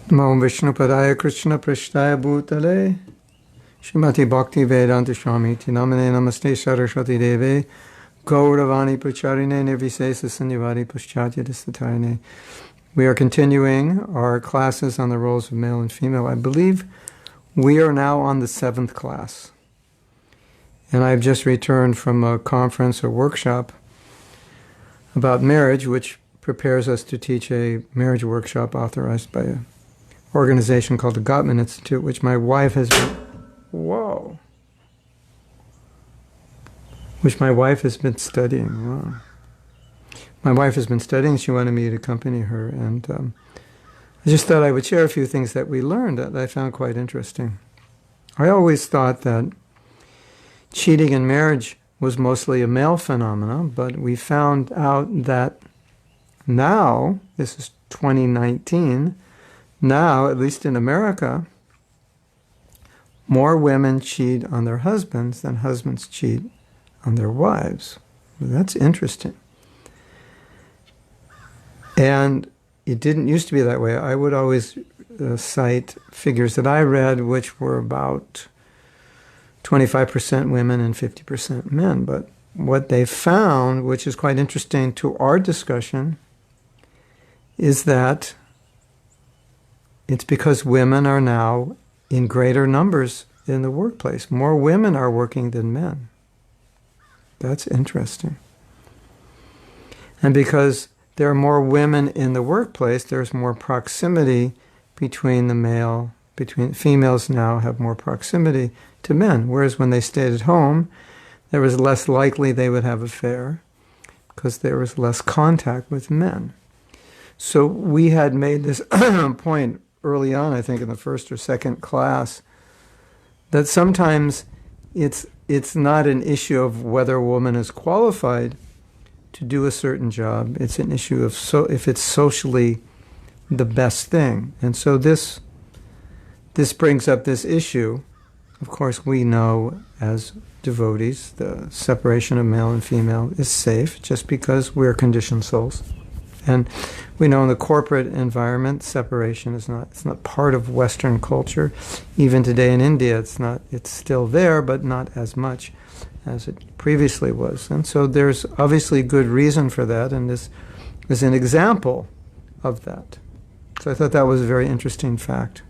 Namo Vishnu Padaya Krishna Prishtaya Bhutale Shrimati Bhakti Vedanta Swamiti Namane Namaste Saraswati Deve Gauravani Pracharine Nirvisesa Sanyavari Paschatya Distatayane. We are continuing our classes on the roles of male and female. I believe we are now on the 7th class. And I've just returned from a conference or workshop about marriage, which prepares us to teach a marriage workshop authorized by an organization called the Gottman Institute, which my wife has been, which my wife has been studying. Wow. My wife has been studying. She wanted me to accompany her, and I just thought I would share a few things that we learned that I found quite interesting. I always thought that cheating in marriage was mostly a male phenomenon, but we found out that now, this is 2019, now, at least in America, more women cheat on their husbands than husbands cheat on their wives. Well, that's interesting. And it didn't used to be that way. I would always cite figures that I read, which were about 25% women and 50% men. But what they found, which is quite interesting to our discussion, is that it's because women are now in greater numbers in the workplace. More women are working than men. That's interesting. And because there are more women in the workplace, there's more proximity between females now have more proximity to men. Whereas when they stayed at home, there was less likely they would have an affair because there was less contact with men. So we had made this point early on, I think in the first or second class, that sometimes it's not an issue of whether a woman is qualified to do a certain job. It's an issue of if it's socially the best thing. And so this brings up this issue. Of course, we know as devotees the separation of male and female is safe just because we're conditioned souls. And we know in the corporate environment, separation it's not part of Western culture. Even today in India, it's still there, but not as much as it previously was. And so there's obviously good reason for that, and this is an example of that. So I thought that was a very interesting fact.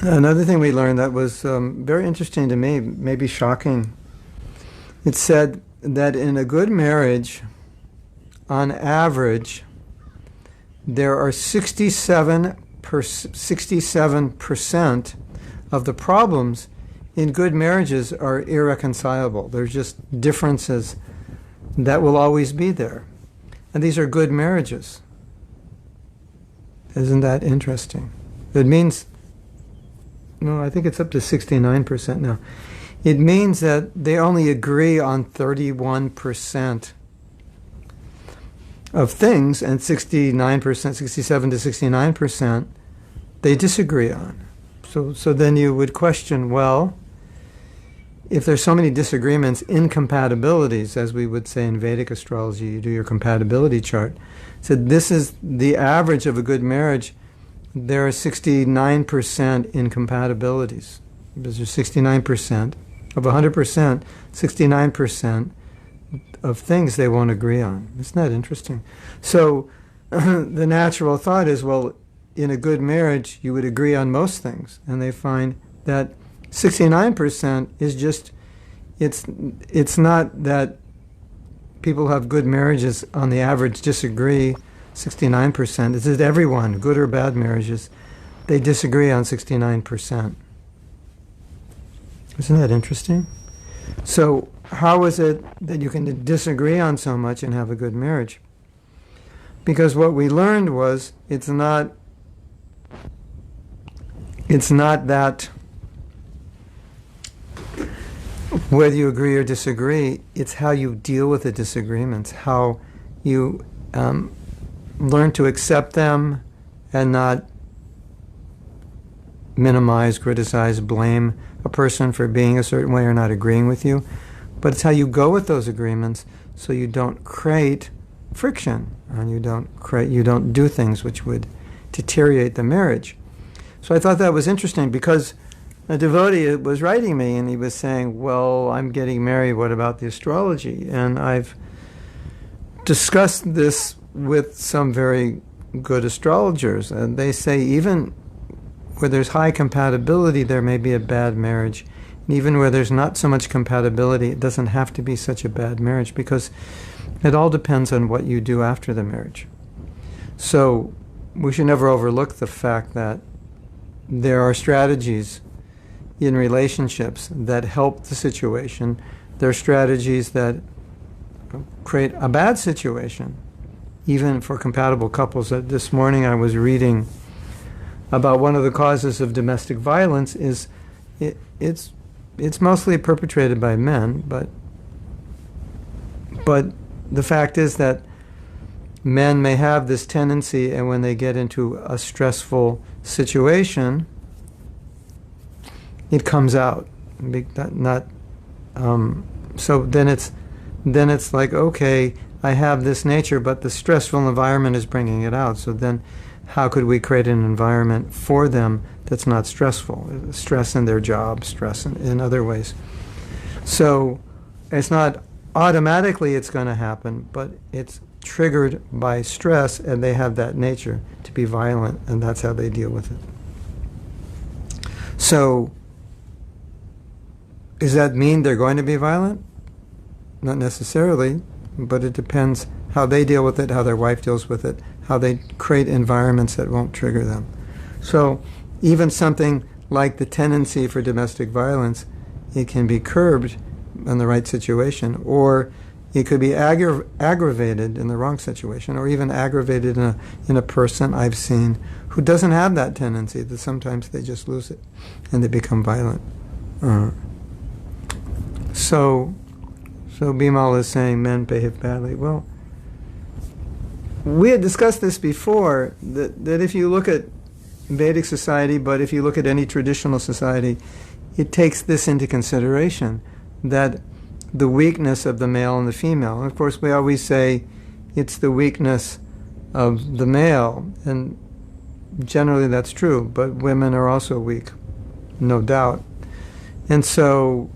Another thing we learned that was very interesting to me, maybe shocking, it said that in a good marriage, on average, there are 67% of the problems in good marriages are irreconcilable. They're just differences that will always be there. And these are good marriages. Isn't that interesting? It means, I think it's up to 69% now. It means that they only agree on 31% of things, and 67 to 69%, they disagree on. So then you would question, well, if there's so many disagreements, incompatibilities, as we would say in Vedic astrology, you do your compatibility chart. So this is the average of a good marriage. There are 69% incompatibilities. There's 69% of 100%, 69% of things they won't agree on. Isn't that interesting? So the natural thought is, well, in a good marriage, you would agree on most things. And they find that 69% is just, it's not that people who have good marriages on the average disagree 69%. It's that everyone, good or bad marriages, they disagree on 69%. Isn't that interesting? So how is it that you can disagree on so much and have a good marriage? Because what we learned was it's not that whether you agree or disagree, it's how you deal with the disagreements, how you learn to accept them and not minimize, criticize, blame a person for being a certain way or not agreeing with you. But it's how you go with those agreements so you don't create friction, and you don't do things which would deteriorate the marriage. So I thought that was interesting, because a devotee was writing me and he was saying, well, I'm getting married, what about the astrology? And I've discussed this with some very good astrologers, and they say even where there's high compatibility, there may be a bad marriage. And even where there's not so much compatibility, it doesn't have to be such a bad marriage, because it all depends on what you do after the marriage. So we should never overlook the fact that there are strategies in relationships that help the situation. There are strategies that create a bad situation, even for compatible couples. This morning I was reading about one of the causes of domestic violence is it's mostly perpetrated by men, but the fact is that men may have this tendency, and when they get into a stressful situation, it comes out. So then it's like, okay, I have this nature, but the stressful environment is bringing it out. So then how could we create an environment for them that's not stressful? Stress in their job, stress in other ways. So it's not automatically it's going to happen, but it's triggered by stress, and they have that nature to be violent, and that's how they deal with it. So does that mean they're going to be violent? Not necessarily, but it depends how they deal with it, how their wife deals with it, how they create environments that won't trigger them. So even something like the tendency for domestic violence, it can be curbed in the right situation, or it could be aggravated in the wrong situation, or even aggravated in a person I've seen who doesn't have that tendency, that sometimes they just lose it and they become violent. So Bimal is saying men behave badly. Well, we had discussed this before, that if you look at Vedic society, but if you look at any traditional society, it takes this into consideration, that the weakness of the male and the female. And of course, we always say it's the weakness of the male, and generally that's true, but women are also weak, no doubt. And so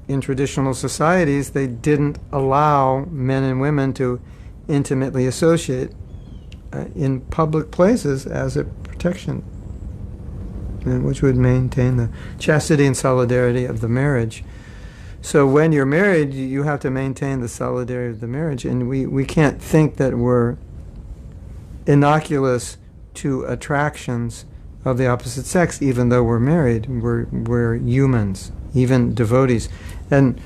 in traditional societies, they didn't allow men and women to intimately associate in public places as a protection, which would maintain the chastity and solidarity of the marriage. So when you're married, you have to maintain the solidarity of the marriage, and we can't think that we're innocuous to attractions of the opposite sex, even though we're married. We're humans, even devotees. And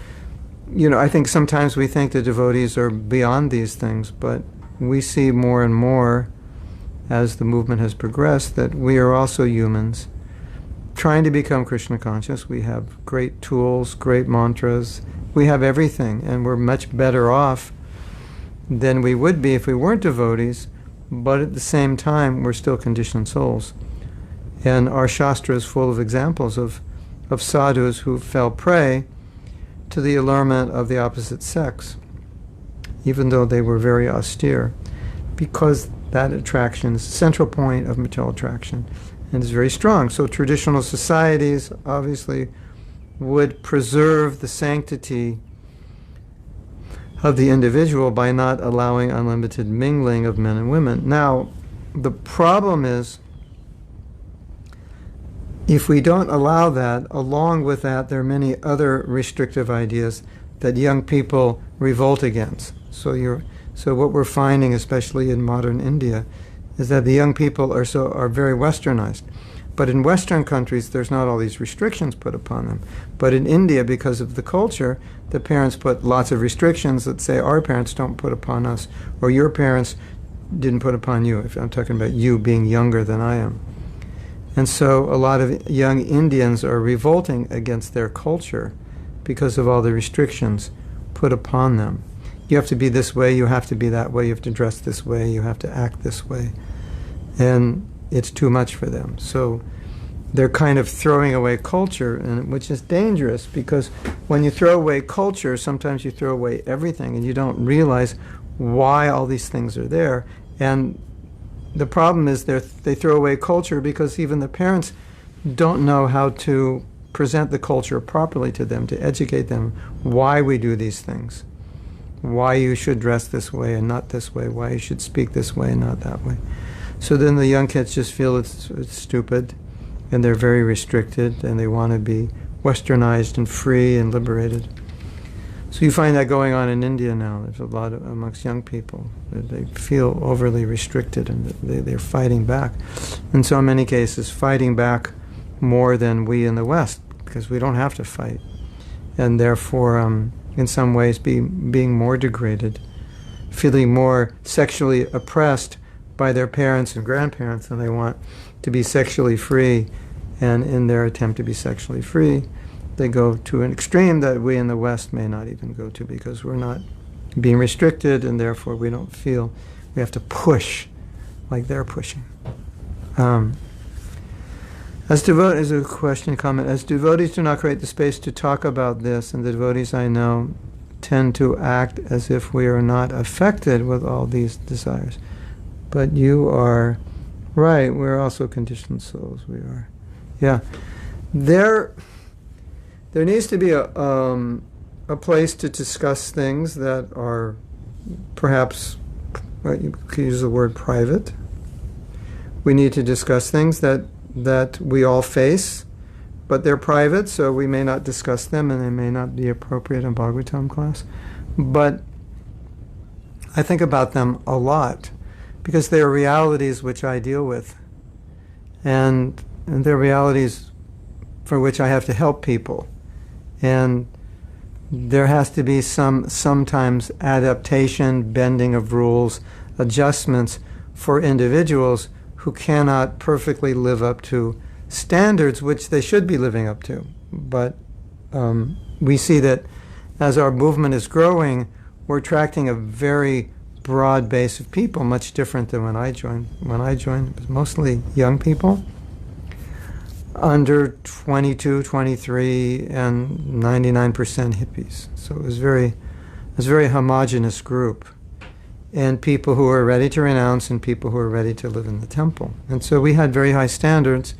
I think sometimes we think the devotees are beyond these things, but we see more and more as the movement has progressed that we are also humans trying to become Krishna conscious. We have great tools, great mantras. We have everything, and we're much better off than we would be if we weren't devotees, but at the same time, we're still conditioned souls. And our Shastra is full of examples of sadhus who fell prey to the allurement of the opposite sex, even though they were very austere, because that attraction is the central point of material attraction and is very strong. So traditional societies obviously would preserve the sanctity of the individual by not allowing unlimited mingling of men and women. Now, the problem is, if we don't allow that, along with that, there are many other restrictive ideas that young people revolt against. So what we're finding, especially in modern India, is that the young people are very westernized. But in Western countries, there's not all these restrictions put upon them. But in India, because of the culture, the parents put lots of restrictions that say our parents don't put upon us, or your parents didn't put upon you. If I'm talking about you being younger than I am. And so a lot of young Indians are revolting against their culture because of all the restrictions put upon them. You have to be this way, you have to be that way, you have to dress this way, you have to act this way. And it's too much for them. So they're kind of throwing away culture, and which is dangerous, because when you throw away culture, sometimes you throw away everything, and you don't realize why all these things are there. And the problem is they throw away culture because even the parents don't know how to present the culture properly to them, to educate them why we do these things, why you should dress this way and not this way, why you should speak this way and not that way. So then the young kids just feel it's stupid, and they're very restricted, and they want to be westernized and free and liberated. So you find that going on in India now. There's a lot amongst young people. They feel overly restricted, and they're fighting back. And so in many cases, fighting back more than we in the West, because we don't have to fight. And therefore, in some ways, being more degraded, feeling more sexually oppressed by their parents and grandparents, and they want to be sexually free. And in their attempt to be sexually free, they go to an extreme that we in the West may not even go to, because we're not being restricted, and therefore we don't feel we have to push like they're pushing. As devotees, a question, comment. As devotees do not create the space to talk about this, and the devotees I know tend to act as if we are not affected with all these desires. But you are right. We're also conditioned souls. We are. Yeah. There needs to be a place to discuss things that are perhaps, you could use the word private. We need to discuss things that we all face, but they're private, so we may not discuss them, and they may not be appropriate in Bhagavatam class. But I think about them a lot, because they are realities which I deal with, and they're realities for which I have to help people. And there has to be sometimes adaptation, bending of rules, adjustments for individuals who cannot perfectly live up to standards which they should be living up to. But we see that as our movement is growing, we're attracting a very broad base of people, much different than when I joined. When I joined, it was mostly young people, under 22, 23, and 99% hippies. So it was a very homogeneous group. And people who are ready to renounce and people who are ready to live in the temple. And so we had very high standards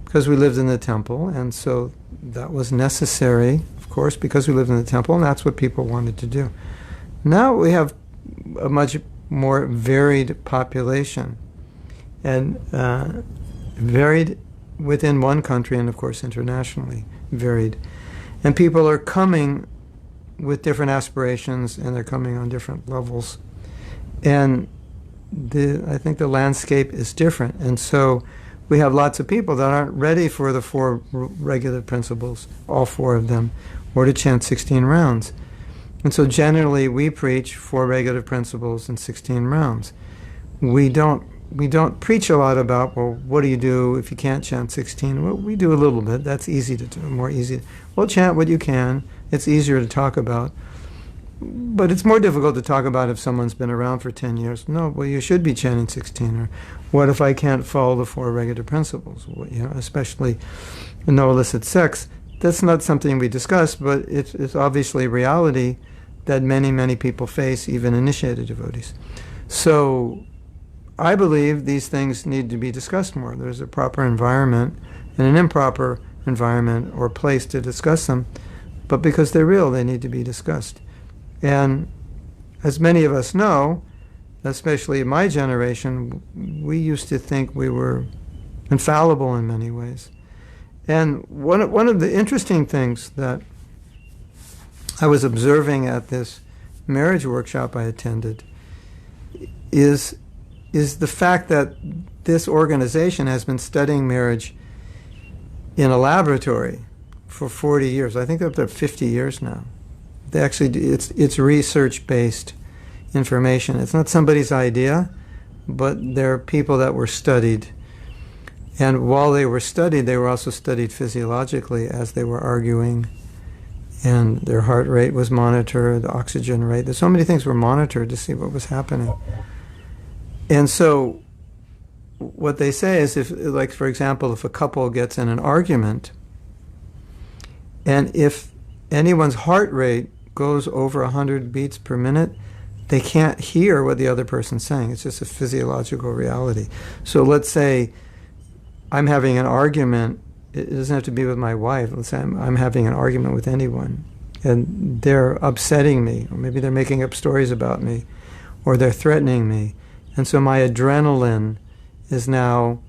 because we lived in the temple, and so that was necessary, of course, because we lived in the temple, and that's what people wanted to do. Now we have a much more varied population, and varied within one country and, of course, internationally varied. And people are coming with different aspirations, and they're coming on different levels. And I think the landscape is different. And so we have lots of people that aren't ready for the 4 regular principles, all 4 of them, or to chant 16 rounds. And so generally we preach 4 regular principles and 16 rounds. We don't preach a lot about, well, what do you do if you can't chant 16? Well, we do a little bit. That's easy to do, more easy. Well, chant what you can. It's easier to talk about. But it's more difficult to talk about if someone's been around for 10 years. No, well, you should be chanting 16. Or what if I can't follow the 4 regular principles? Well, especially no illicit sex. That's not something we discuss, but it's obviously reality that many, many people face, even initiated devotees. So I believe these things need to be discussed more. There's a proper environment and an improper environment or place to discuss them, but because they're real, they need to be discussed. And as many of us know, especially in my generation, we used to think we were infallible in many ways. And one of the interesting things that I was observing at this marriage workshop I attended is the fact that this organization has been studying marriage in a laboratory for 40 years. I think they're up to 50 years now. They actually, it's research-based information. It's not somebody's idea, but there are people that were studied. And while they were studied, they were also studied physiologically as they were arguing. And their heart rate was monitored, the oxygen rate. There's so many things were monitored to see what was happening. And so what they say is, if, like, for example, if a couple gets in an argument, and if anyone's heart rate goes over 100 beats per minute, they can't hear what the other person's saying. It's just a physiological reality. So let's say I'm having an argument. It doesn't have to be with my wife. Let's say I'm having an argument with anyone, and they're upsetting me, or maybe they're making up stories about me, or they're threatening me. And so my adrenaline is now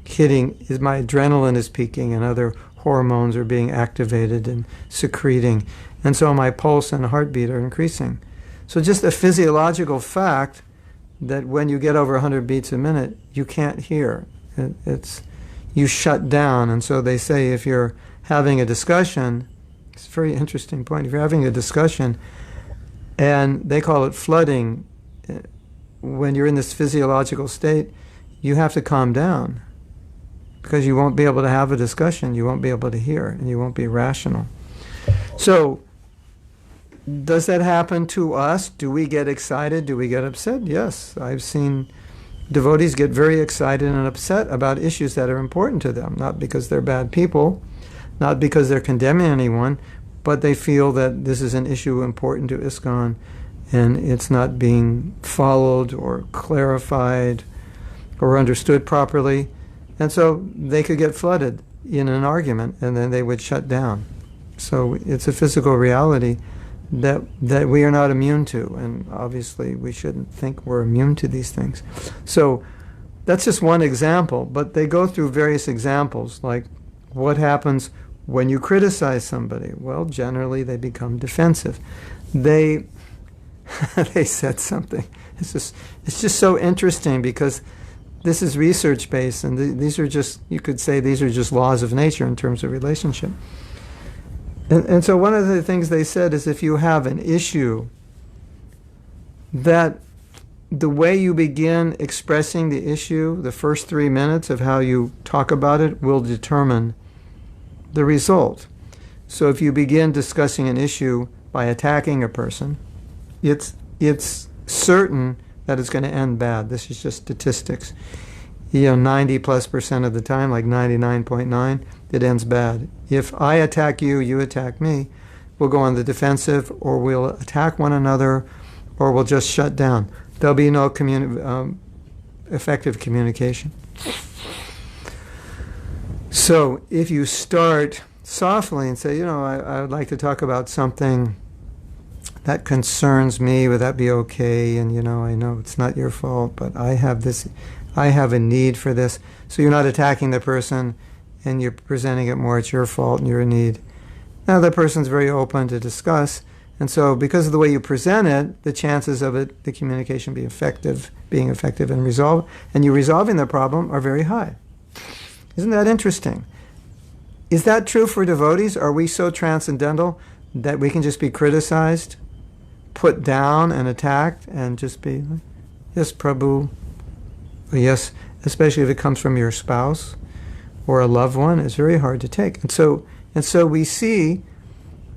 my adrenaline is peaking, and other hormones are being activated and secreting. And so my pulse and heartbeat are increasing. So just a physiological fact that when you get over 100 beats a minute, you can't hear. You shut down. And so they say if you're having a discussion, it's a very interesting point, if you're having a discussion, and they call it flooding, when you're in this physiological state, you have to calm down, because you won't be able to have a discussion, you won't be able to hear, and you won't be rational. So, does that happen to us? Do we get excited? Do we get upset? Yes. I've seen devotees get very excited and upset about issues that are important to them, not because they're bad people, not because they're condemning anyone, but they feel that this is an issue important to ISKCON, and it's not being followed or clarified or understood properly. And so they could get flooded in an argument, and then they would shut down. So it's a physical reality that we are not immune to, and obviously we shouldn't think we're immune to these things. So that's just one example, but they go through various examples, like what happens when you criticize somebody. Well, generally they become defensive. They said something. It's just so interesting, because this is research-based, and these are just, you could say these are just laws of nature in terms of relationship. And so one of the things they said is, if you have an issue, that the way you begin expressing the issue, the first 3 minutes of how you talk about it, will determine the result. So if you begin discussing an issue by attacking a person, it's certain that it's going to end bad. This is just statistics. 90+% of the time, like 99.9, it ends bad. If I attack you, you attack me, we'll go on the defensive, or we'll attack one another, or we'll just shut down. There'll be no effective communication. So if you start softly and say, I would like to talk about something that concerns me, would that be okay? And I know it's not your fault, but I have a need for this. So you're not attacking the person, and you're presenting it more, it's your fault and you're in need. Now the person's very open to discuss, and so because of the way you present it, the chances of the communication being effective and you resolving the problem are very high. Isn't that interesting? Is that true for devotees? Are we so transcendental that we can just be criticized, put down and attacked, and just be, yes, Prabhu, yes, especially if it comes from your spouse or a loved one, it's very hard to take. And so we see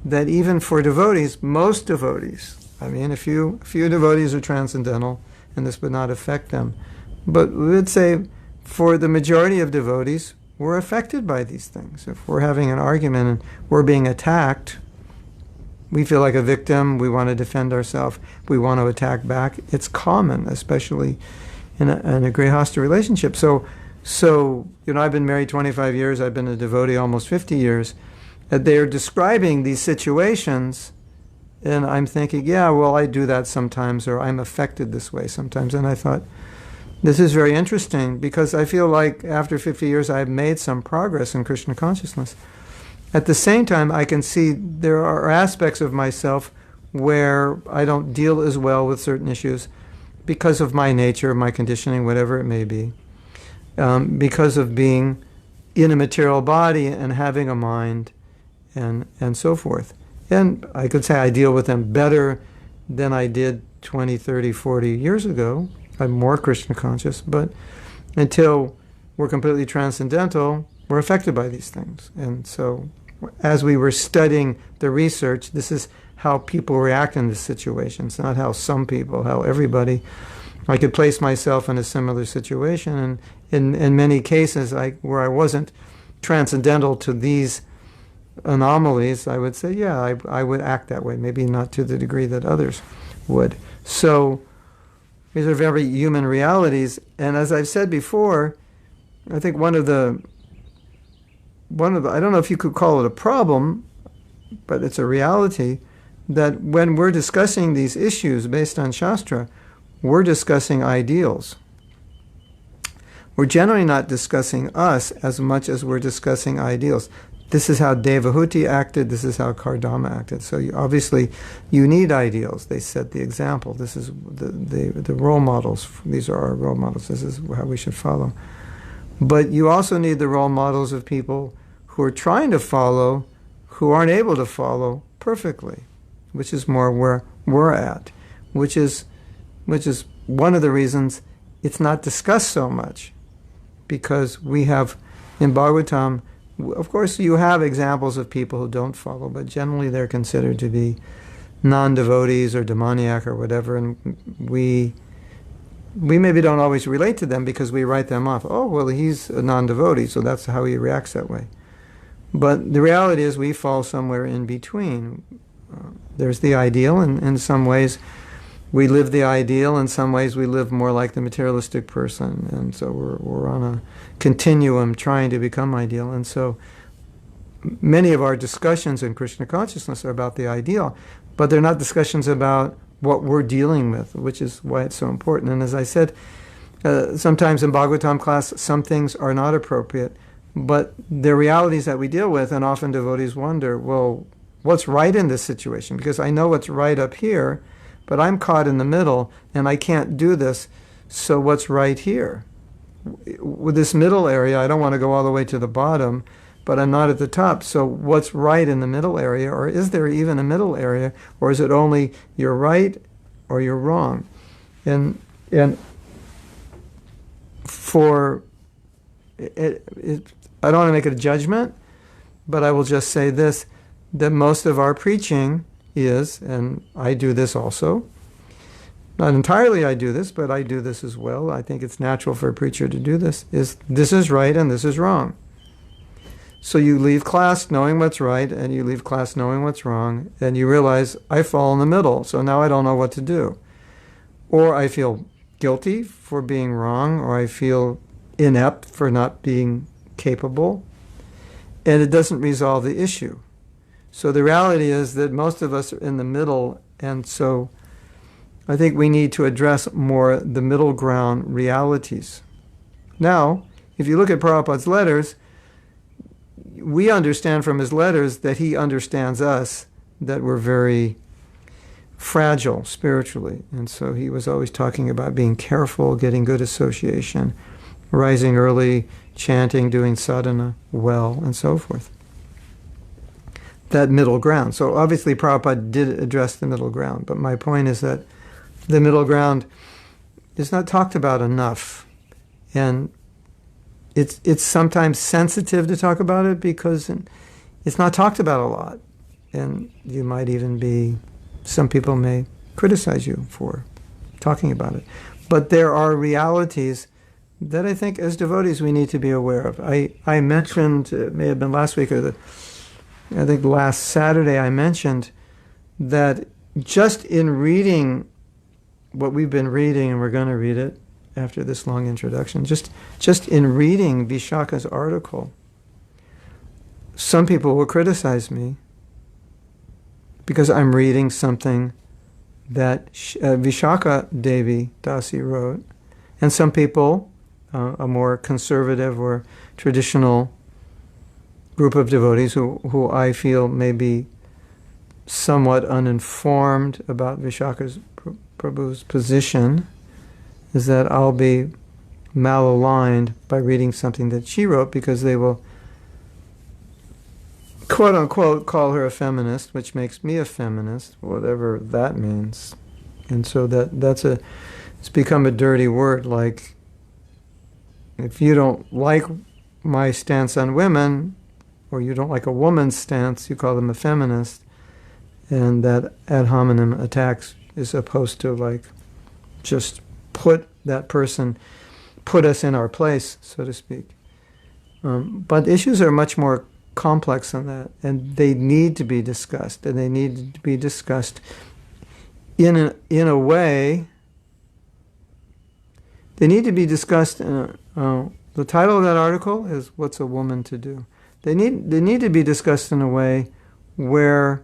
that even for devotees, most devotees, a few devotees are transcendental, and this would not affect them. But let's say for the majority of devotees, we're affected by these things. If we're having an argument and we're being attacked, we feel like a victim, we want to defend ourselves, we want to attack back. It's common, especially in a grihastha relationship. So I've been married 25 years, I've been a devotee almost 50 years. They're describing these situations, and I'm thinking, yeah, well, I do that sometimes, or I'm affected this way sometimes. And I thought, this is very interesting, because I feel like after 50 years I've made some progress in Krishna consciousness. At the same time, I can see there are aspects of myself where I don't deal as well with certain issues because of my nature, my conditioning, whatever it may be, because of being in a material body and having a mind and so forth. And I could say I deal with them better than I did 20, 30, 40 years ago. I'm more Krishna conscious, but until we're completely transcendental, we're affected by these things. And so as we were studying the research, this is how people react in this situation. It's not how some people, how everybody. I could place myself in a similar situation, and in many cases where I wasn't transcendental to these anomalies, I would say, yeah, I would act that way, maybe not to the degree that others would. So these are very human realities. And as I've said before, I think one of the I don't know if you could call it a problem, but it's a reality, that when we're discussing these issues based on Shastra, we're discussing ideals. We're generally not discussing us as much as we're discussing ideals. This is how Devahuti acted, this is how Kardama acted. So obviously you need ideals. They set the example. This is the role models. These are our role models. This is how we should follow. But you also need the role models of people who are trying to follow, who aren't able to follow perfectly, which is more where we're at, which is one of the reasons it's not discussed so much, because we have in Bhagavatam, of course you have examples of people who don't follow, but generally they're considered to be non-devotees or demoniac or whatever, and we maybe don't always relate to them because we write them off. Oh, well, he's a non-devotee, so that's how he reacts that way. But the reality is we fall somewhere in between. There's the ideal, and in some ways we live the ideal, in some ways we live more like the materialistic person, and so we're on a continuum trying to become ideal. And so many of our discussions in Krishna consciousness are about the ideal, but they're not discussions about what we're dealing with, which is why it's so important. And as I said, sometimes in Bhagavatam class, some things are not appropriate, but they're realities that we deal with, and often devotees wonder, well, what's right in this situation? Because I know what's right up here, but I'm caught in the middle, and I can't do this, so what's right here? With this middle area, I don't want to go all the way to the bottom, but I'm not at the top, so what's right in the middle area? Or is there even a middle area? Or is it only you're right or you're wrong? And for I don't want to make it a judgment, but I will just say this, that most of our preaching is, and I do this also, not entirely I do this, but I do this as well. I think it's natural for a preacher to do this is right and this is wrong. So you leave class knowing what's right, and you leave class knowing what's wrong, and you realize, I fall in the middle, so now I don't know what to do. Or I feel guilty for being wrong, or I feel inept for not being capable, and it doesn't resolve the issue. So the reality is that most of us are in the middle, and so I think we need to address more the middle ground realities. Now, if you look at Prabhupada's letters, we understand from his letters that he understands us, that we're very fragile spiritually. And so he was always talking about being careful, getting good association, rising early, chanting, doing sadhana well, and so forth. That middle ground. So obviously Prabhupada did address the middle ground, but my point is that the middle ground is not talked about enough. And it's sometimes sensitive to talk about it because it's not talked about a lot. And you might even some people may criticize you for talking about it. But there are realities that I think as devotees we need to be aware of. I mentioned, it may have been last week or I think last Saturday I mentioned that just in reading what we've been reading, and we're going to read it after this long introduction, just in reading Vishaka's article, some people will criticize me because I'm reading something that Vishaka Devi Dasi wrote, and some people, a more conservative or traditional group of devotees who I feel may be somewhat uninformed about Vishaka's Prabhu's position, is that I'll be malaligned by reading something that she wrote, because they will quote unquote call her a feminist, which makes me a feminist, whatever that means. And so it's become a dirty word, like if you don't like my stance on women, or you don't like a woman's stance, you call them a feminist, and that ad hominem attacks is supposed to just put us in our place, so to speak. But issues are much more complex than that, and they need to be discussed, and they need to be discussed in a way, they need to be discussed. The title of that article is "What's a Woman to Do?" They need to be discussed in a way where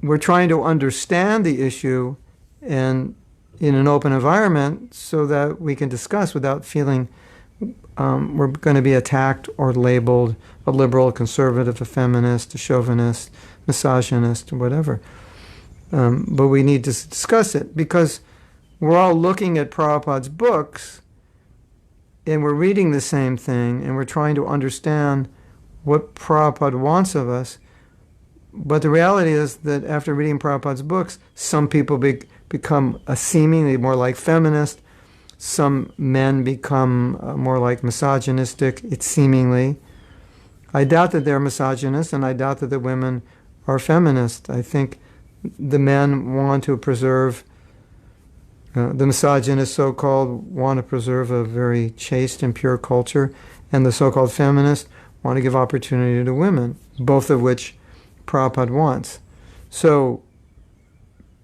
we're trying to understand the issue and in an open environment so that we can discuss without feeling we're going to be attacked or labeled a liberal, a conservative, a feminist, a chauvinist, misogynist, or whatever. But we need to discuss it because we're all looking at Prabhupada's books and we're reading the same thing and we're trying to understand what Prabhupada wants of us. But the reality is that after reading Prabhupada's books, some people become seemingly more like feminist. Some men become more like misogynistic, it's seemingly. I doubt that they're misogynist, and I doubt that the women are feminist. I think the men want to preserve, the misogynists, so-called, want to preserve a very chaste and pure culture, and the so-called feminists want to give opportunity to women, both of which Prabhupada wants. So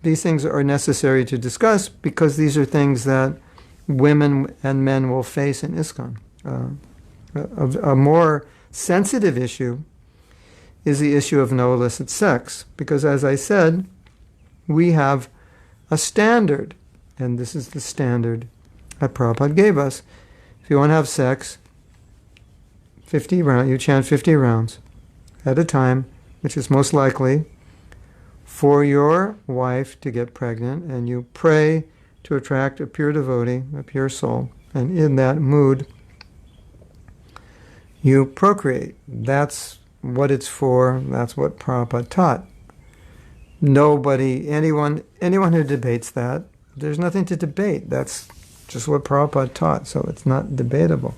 these things are necessary to discuss because these are things that women and men will face in ISKCON. A more sensitive issue is the issue of no illicit sex, because as I said, we have a standard, and this is the standard that Prabhupada gave us. If you want to have sex, 50 rounds, you chant 50 rounds at a time, which is most likely for your wife to get pregnant, and you pray to attract a pure devotee, a pure soul, and in that mood, you procreate. That's what it's for. That's what Prabhupada taught. Anyone who debates that, there's nothing to debate. That's just what Prabhupada taught, so it's not debatable.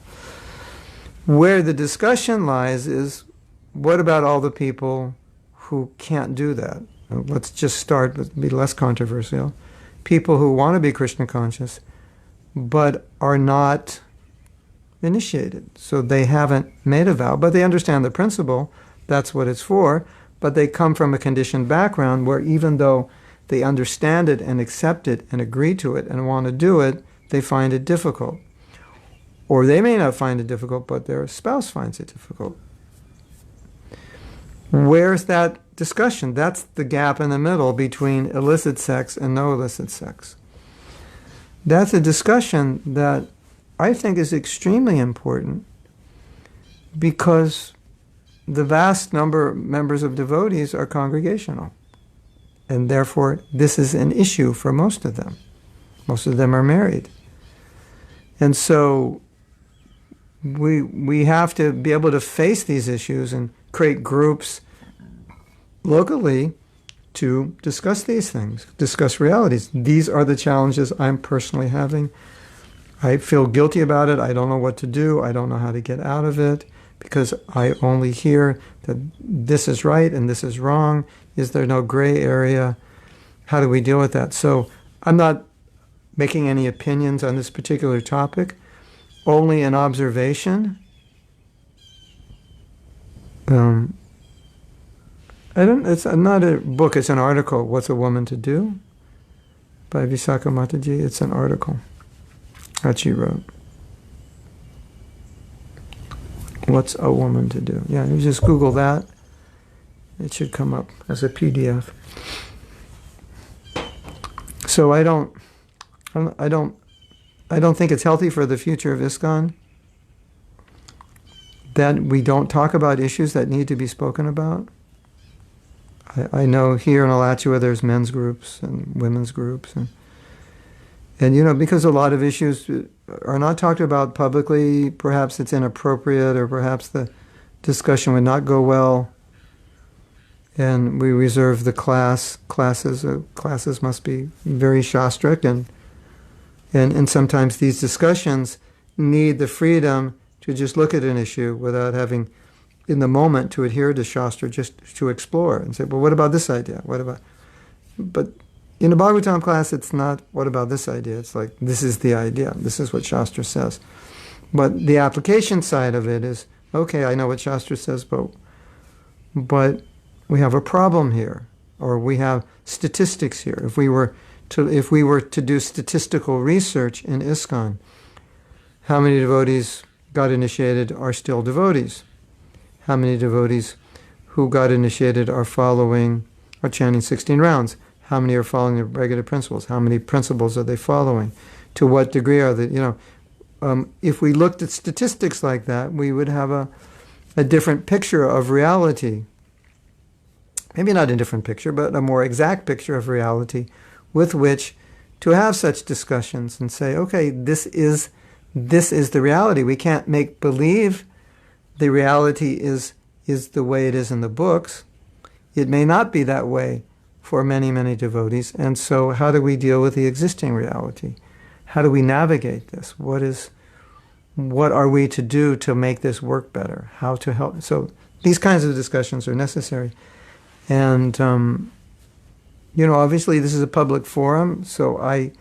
Where the discussion lies is, what about all the people who can't do that? Let's just start with be less controversial. People who want to be Krishna conscious, but are not initiated. So they haven't made a vow, but they understand the principle. That's what it's for. But they come from a conditioned background where even though they understand it and accept it and agree to it and want to do it, they find it difficult. Or they may not find it difficult, but their spouse finds it difficult. Where's that discussion? That's the gap in the middle between illicit sex and no illicit sex. That's a discussion that I think is extremely important because the vast number of members of devotees are congregational. And therefore, this is an issue for most of them. Most of them are married. And so we have to be able to face these issues and create groups locally to discuss these things, discuss realities. These are the challenges I'm personally having. I feel guilty about it. I don't know what to do. I don't know how to get out of it because I only hear that this is right and this is wrong. Is there no gray area? How do we deal with that? So I'm not making any opinions on this particular topic, only an observation. It's not a book, it's an article, What's a Woman to Do? By Visakha Mataji. It's an article that she wrote. What's a Woman to Do? Yeah, you just Google that. It should come up as a PDF. So I don't think it's healthy for the future of ISKCON that we don't talk about issues that need to be spoken about. I know here in Alachua there's men's groups and women's groups, and because a lot of issues are not talked about publicly, perhaps it's inappropriate, or perhaps the discussion would not go well, and we reserve the classes. Classes must be very shastric, and sometimes these discussions need the freedom to just look at an issue without having in the moment to adhere to Shastra, just to explore and say, well, what about this idea? But in a Bhagavatam class, it's not, what about this idea? It's like, this is the idea. This is what Shastra says. But the application side of it is, okay, I know what Shastra says, but we have a problem here. or we have statistics here. If we were to do statistical research in ISKCON, how many devotees got initiated are still devotees? How many devotees who got initiated are chanting 16 rounds? How many are following the regular principles? How many principles are they following? To what degree are they, if we looked at statistics like that, we would have a different picture of reality. Maybe not a different picture, but a more exact picture of reality with which to have such discussions and say, okay, this is the reality. We can't make believe the reality is the way it is in the books. It may not be that way for many, many devotees. And so how do we deal with the existing reality? How do we navigate this? What are we to do to make this work better? How to help? So these kinds of discussions are necessary. And, obviously this is a public forum, so I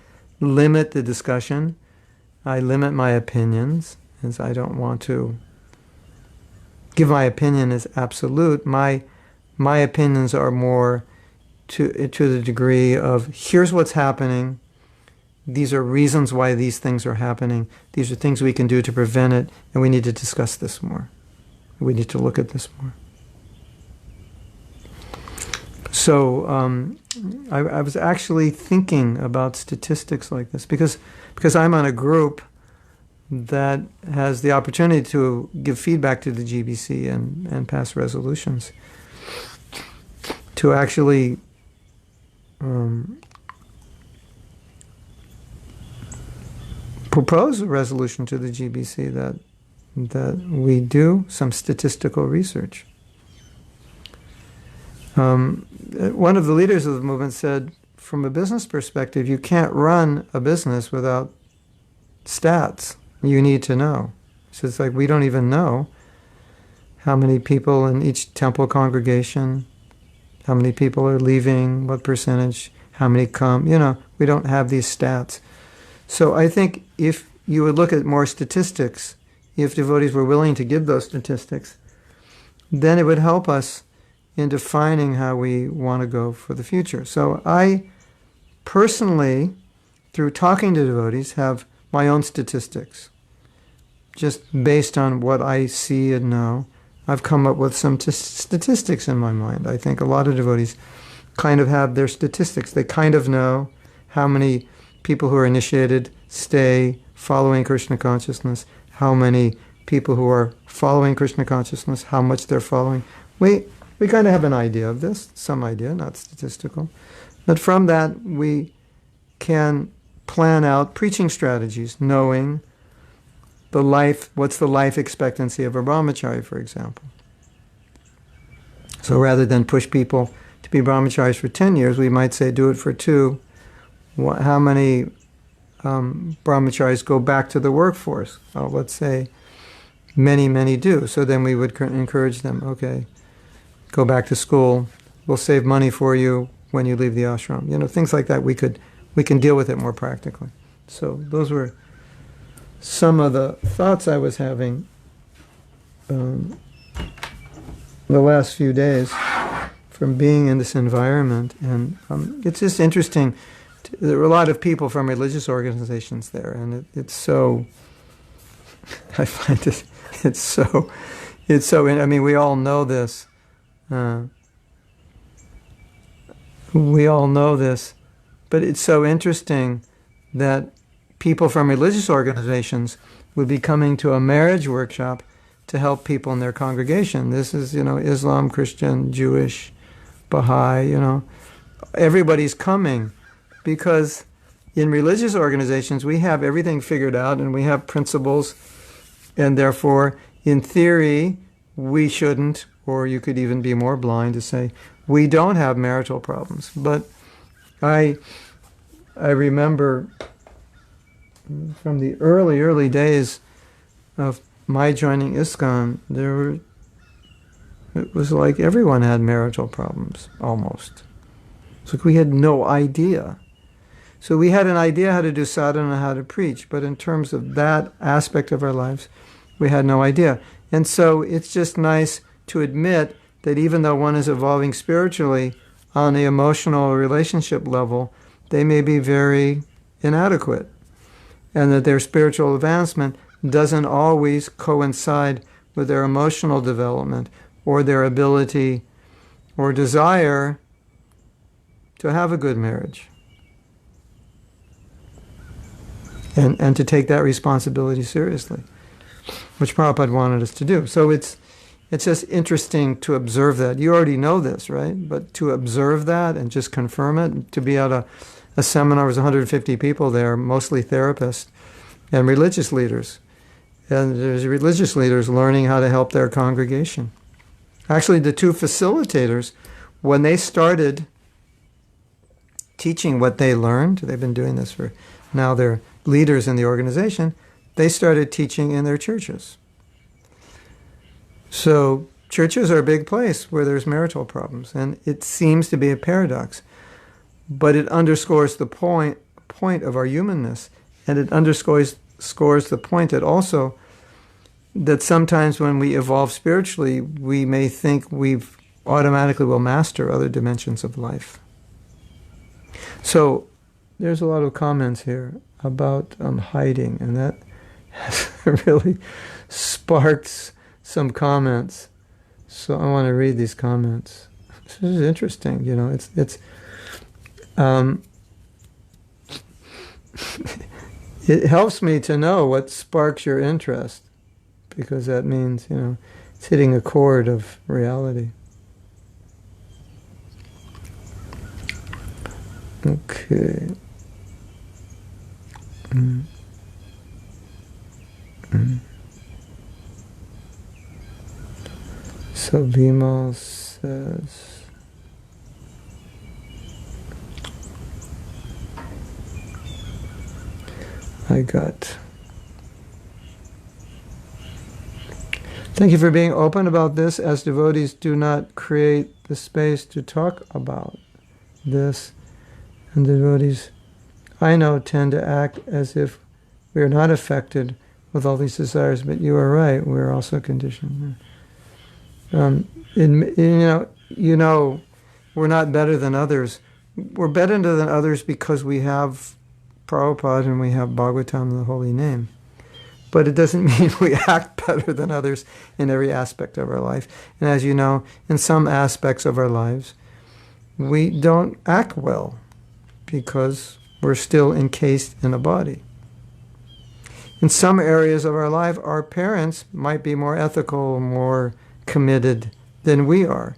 limit the discussion. I limit my opinions, as I don't want to give my opinion as absolute. My opinions are more to the degree of, here's what's happening. These are reasons why these things are happening. These are things we can do to prevent it, and we need to discuss this more. We need to look at this more. So I was actually thinking about statistics like this because I'm on a group that has the opportunity to give feedback to the GBC and pass resolutions. To actually propose a resolution to the GBC that we do some statistical research. One of the leaders of the movement said, from a business perspective, you can't run a business without stats. You need to know. So it's like we don't even know how many people in each temple congregation, how many people are leaving, what percentage, how many come. We don't have these stats. So I think if you would look at more statistics, if devotees were willing to give those statistics, then it would help us in defining how we want to go for the future. So I personally, through talking to devotees, have my own statistics. Just based on what I see and know, I've come up with some statistics in my mind. I think a lot of devotees kind of have their statistics. They kind of know how many people who are initiated stay following Krishna consciousness, how many people who are following Krishna consciousness, how much they're following. We kind of have an idea of this, some idea, not statistical. But from that, we can plan out preaching strategies, knowing what's the life expectancy of a brahmachari, for example. So rather than push people to be brahmacharis for 10 years, we might say do it for 2. How many brahmacharis go back to the workforce? Well, let's say many, many do. So then we would encourage them, okay, go back to school. We'll save money for you when you leave the ashram. Things like that. We can deal with it more practically. So those were some of the thoughts I was having the last few days from being in this environment. And it's just interesting. There were a lot of people from religious organizations there, and it's so, I find it's so, we all know this. We all know this, but it's so interesting that people from religious organizations would be coming to a marriage workshop to help people in their congregation. This is, Islam, Christian, Jewish, Baha'i, everybody's coming because in religious organizations we have everything figured out and we have principles, and therefore, in theory, we shouldn't, or you could even be more blind to say, we don't have marital problems. But I remember from the early days of my joining ISKCON, it was like everyone had marital problems, almost. It's like we had no idea. So we had an idea how to do sadhana, how to preach, but in terms of that aspect of our lives, we had no idea. And so it's just nice to admit that even though one is evolving spiritually, on the emotional relationship level, they may be very inadequate, and that their spiritual advancement doesn't always coincide with their emotional development or their ability or desire to have a good marriage. And to take that responsibility seriously, which Prabhupada wanted us to do. So it's just interesting to observe that. You already know this, right? But to observe that and just confirm it, to be at a seminar with 150 people there, mostly therapists and religious leaders. And there's religious leaders learning how to help their congregation. Actually, the two facilitators, when they started teaching what they learned, they've been doing this for, now they're leaders in the organization, they started teaching in their churches. So churches are a big place where there's marital problems, and it seems to be a paradox, but it underscores the point of our humanness, and it underscores the point that also that sometimes when we evolve spiritually, we may think we've automatically will master other dimensions of life. So there's a lot of comments here about hiding, and that has really sparked some comments. So I want to read these comments. This is interesting, you know. It's it helps me to know what sparks your interest, because that means, you know, it's hitting a chord of reality. Okay. So Vimal says, thank you for being open about this, as devotees do not create the space to talk about this, and the devotees I know tend to act as if we are not affected with all these desires, but you are right, we are also conditioned. You know, we're not better than others. We're better than others because we have Prabhupada and we have Bhagavatam, the holy name. But it doesn't mean we act better than others in every aspect of our life. And as you know, in some aspects of our lives, we don't act well because we're still encased in a body. In some areas of our life, our parents might be more ethical, more committed than we are.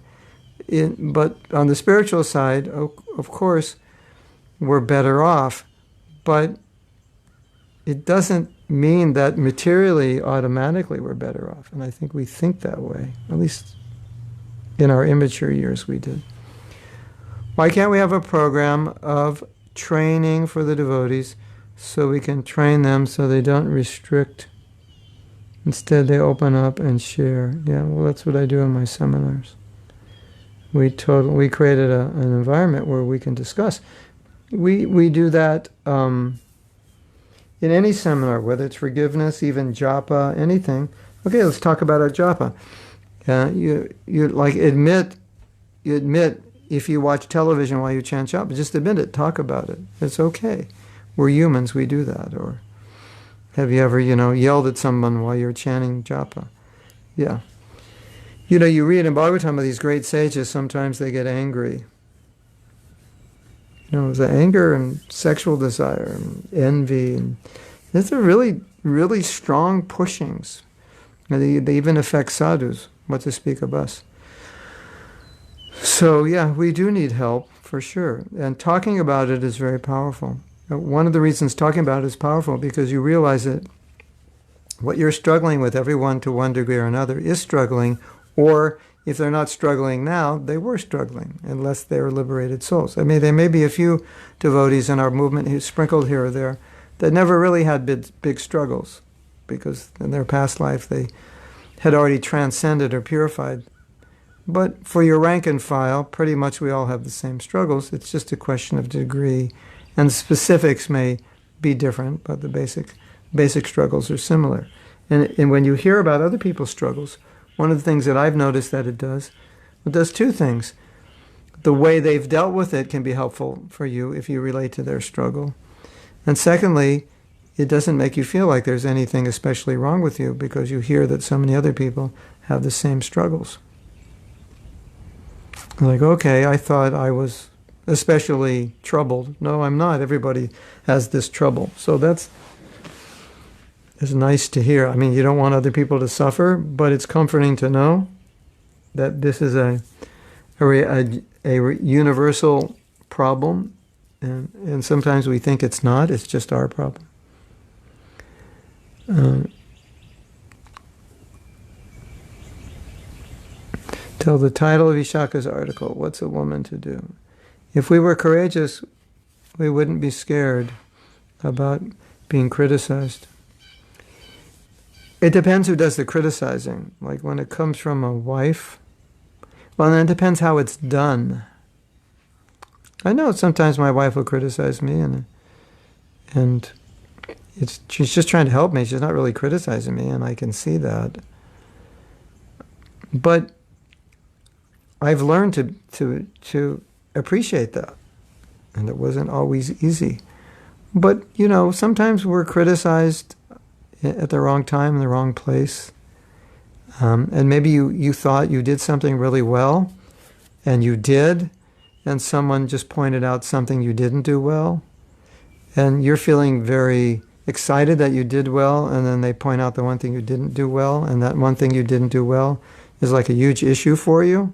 But on the spiritual side, of course, we're better off. But it doesn't mean that materially, automatically, we're better off. And I think we think that way. At least in our immature years we did. Why can't we have a program of training for the devotees so we can train them so they don't restrict? Instead, they open up and share. Yeah, well, that's what I do in my seminars. We created an environment where we can discuss. We do that in any seminar, whether it's forgiveness, even japa, anything. Okay, let's talk about our japa. You like admit if you watch television while you chant japa, just admit it, talk about it. It's okay. We're humans, we do that. Or have you ever, yelled at someone while you're chanting japa? Yeah. You read in Bhagavatam of these great sages, sometimes they get angry. The anger and sexual desire and envy. And these are really, really strong pushings. They even affect sadhus, what to speak of us. So, yeah, we do need help, for sure. And talking about it is very powerful. One of the reasons talking about it is powerful because you realize that what you're struggling with, everyone to one degree or another, is struggling, or if they're not struggling now, they were struggling, unless they're liberated souls. I mean, there may be a few devotees in our movement who sprinkled here or there that never really had big struggles, because in their past life they had already transcended or purified. But for your rank and file, pretty much we all have the same struggles. It's just a question of degree, and specifics may be different, but the basic struggles are similar. And when you hear about other people's struggles, one of the things that I've noticed that it does two things. the way they've dealt with it can be helpful for you if you relate to their struggle. And secondly, it doesn't make you feel like there's anything especially wrong with you because you hear that so many other people have the same struggles. Like, okay, I thought I was especially troubled. No, I'm not. Everybody has this trouble. So that's nice to hear. I mean, you don't want other people to suffer, but it's comforting to know that this is a universal problem. And sometimes we think it's not. It's just our problem. Tell the title of Ishaka's article, What's a Woman to Do? If we were courageous, we wouldn't be scared about being criticized. It depends who does the criticizing. Like when it comes from a wife, well, then it depends how it's done. I know sometimes my wife will criticize me and she's just trying to help me. She's not really criticizing me, and I can see that. But I've learned to appreciate that, and it wasn't always easy. But, sometimes we're criticized at the wrong time in the wrong place. And maybe you thought you did something really well, and you did, and someone just pointed out something you didn't do well, and you're feeling very excited that you did well, and then they point out the one thing you didn't do well, and that one thing you didn't do well is like a huge issue for you.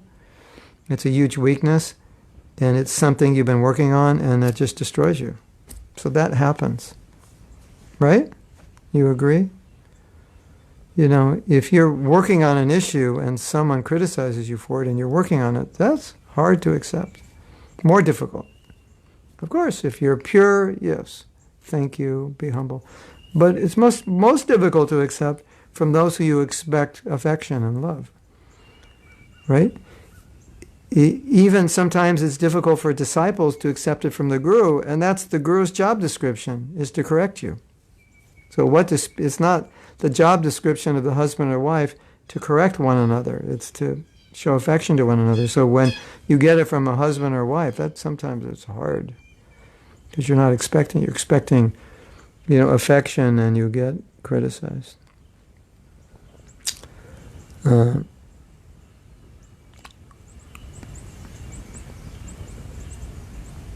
It's a huge weakness, and it's something you've been working on, and that just destroys you. So that happens. Right? You agree? If you're working on an issue and someone criticizes you for it and you're working on it, that's hard to accept. More difficult. Of course, if you're pure, yes, thank you, be humble. But it's most difficult to accept from those who you expect affection and love. Right? Even sometimes it's difficult for disciples to accept it from the guru, and that's the guru's job description, is to correct you. So it's not the job description of the husband or wife to correct one another. It's to show affection to one another. So when you get it from a husband or wife, that sometimes it's hard because you're not expecting. You're expecting, affection, and you get criticized.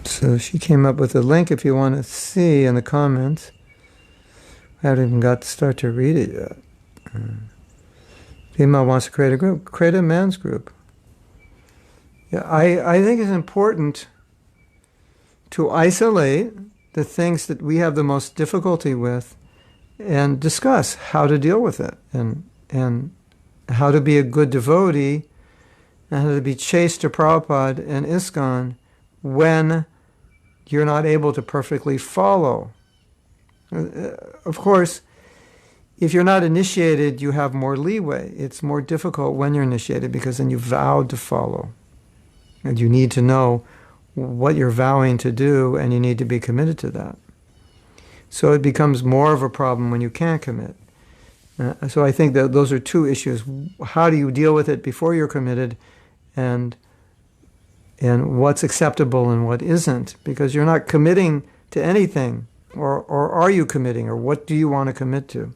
So she came up with a link if you want to see in the comments. I haven't even got to start to read it yet. Female wants to create a group. Create a men's group. Yeah, I think it's important to isolate the things that we have the most difficulty with and discuss how to deal with it and how to be a good devotee and how to be chaste to Prabhupada and ISKCON when you're not able to perfectly follow. Of course, if you're not initiated, you have more leeway. It's more difficult when you're initiated because then you vowed to follow. And you need to know what you're vowing to do, and you need to be committed to that. So it becomes more of a problem when you can't commit. So I think that those are two issues. How do you deal with it before you're committed, and what's acceptable and what isn't? Because you're not committing to anything. Or are you committing? Or what do you want to commit to?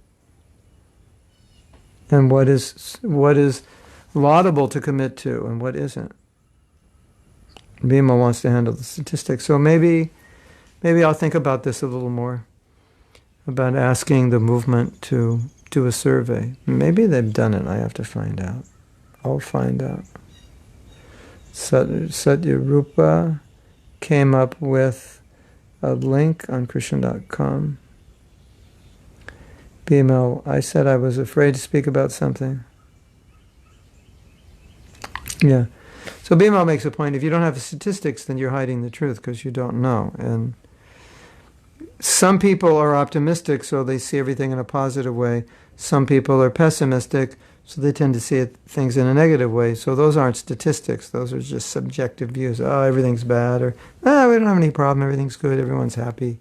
And what is laudable to commit to and what isn't? Bhima wants to handle the statistics. So maybe I'll think about this a little more, about asking the movement to do a survey. Maybe they've done it. I have to find out. I'll find out. Satya Rupa came up with a link on Krishna.com. BML, I said I was afraid to speak about something. Yeah. So BML makes a point. If you don't have the statistics, then you're hiding the truth because you don't know. And some people are optimistic, so they see everything in a positive way. Some people are pessimistic, so they tend to see things in a negative way. So those aren't statistics. Those are just subjective views. Oh, everything's bad, or we don't have any problem. Everything's good. Everyone's happy.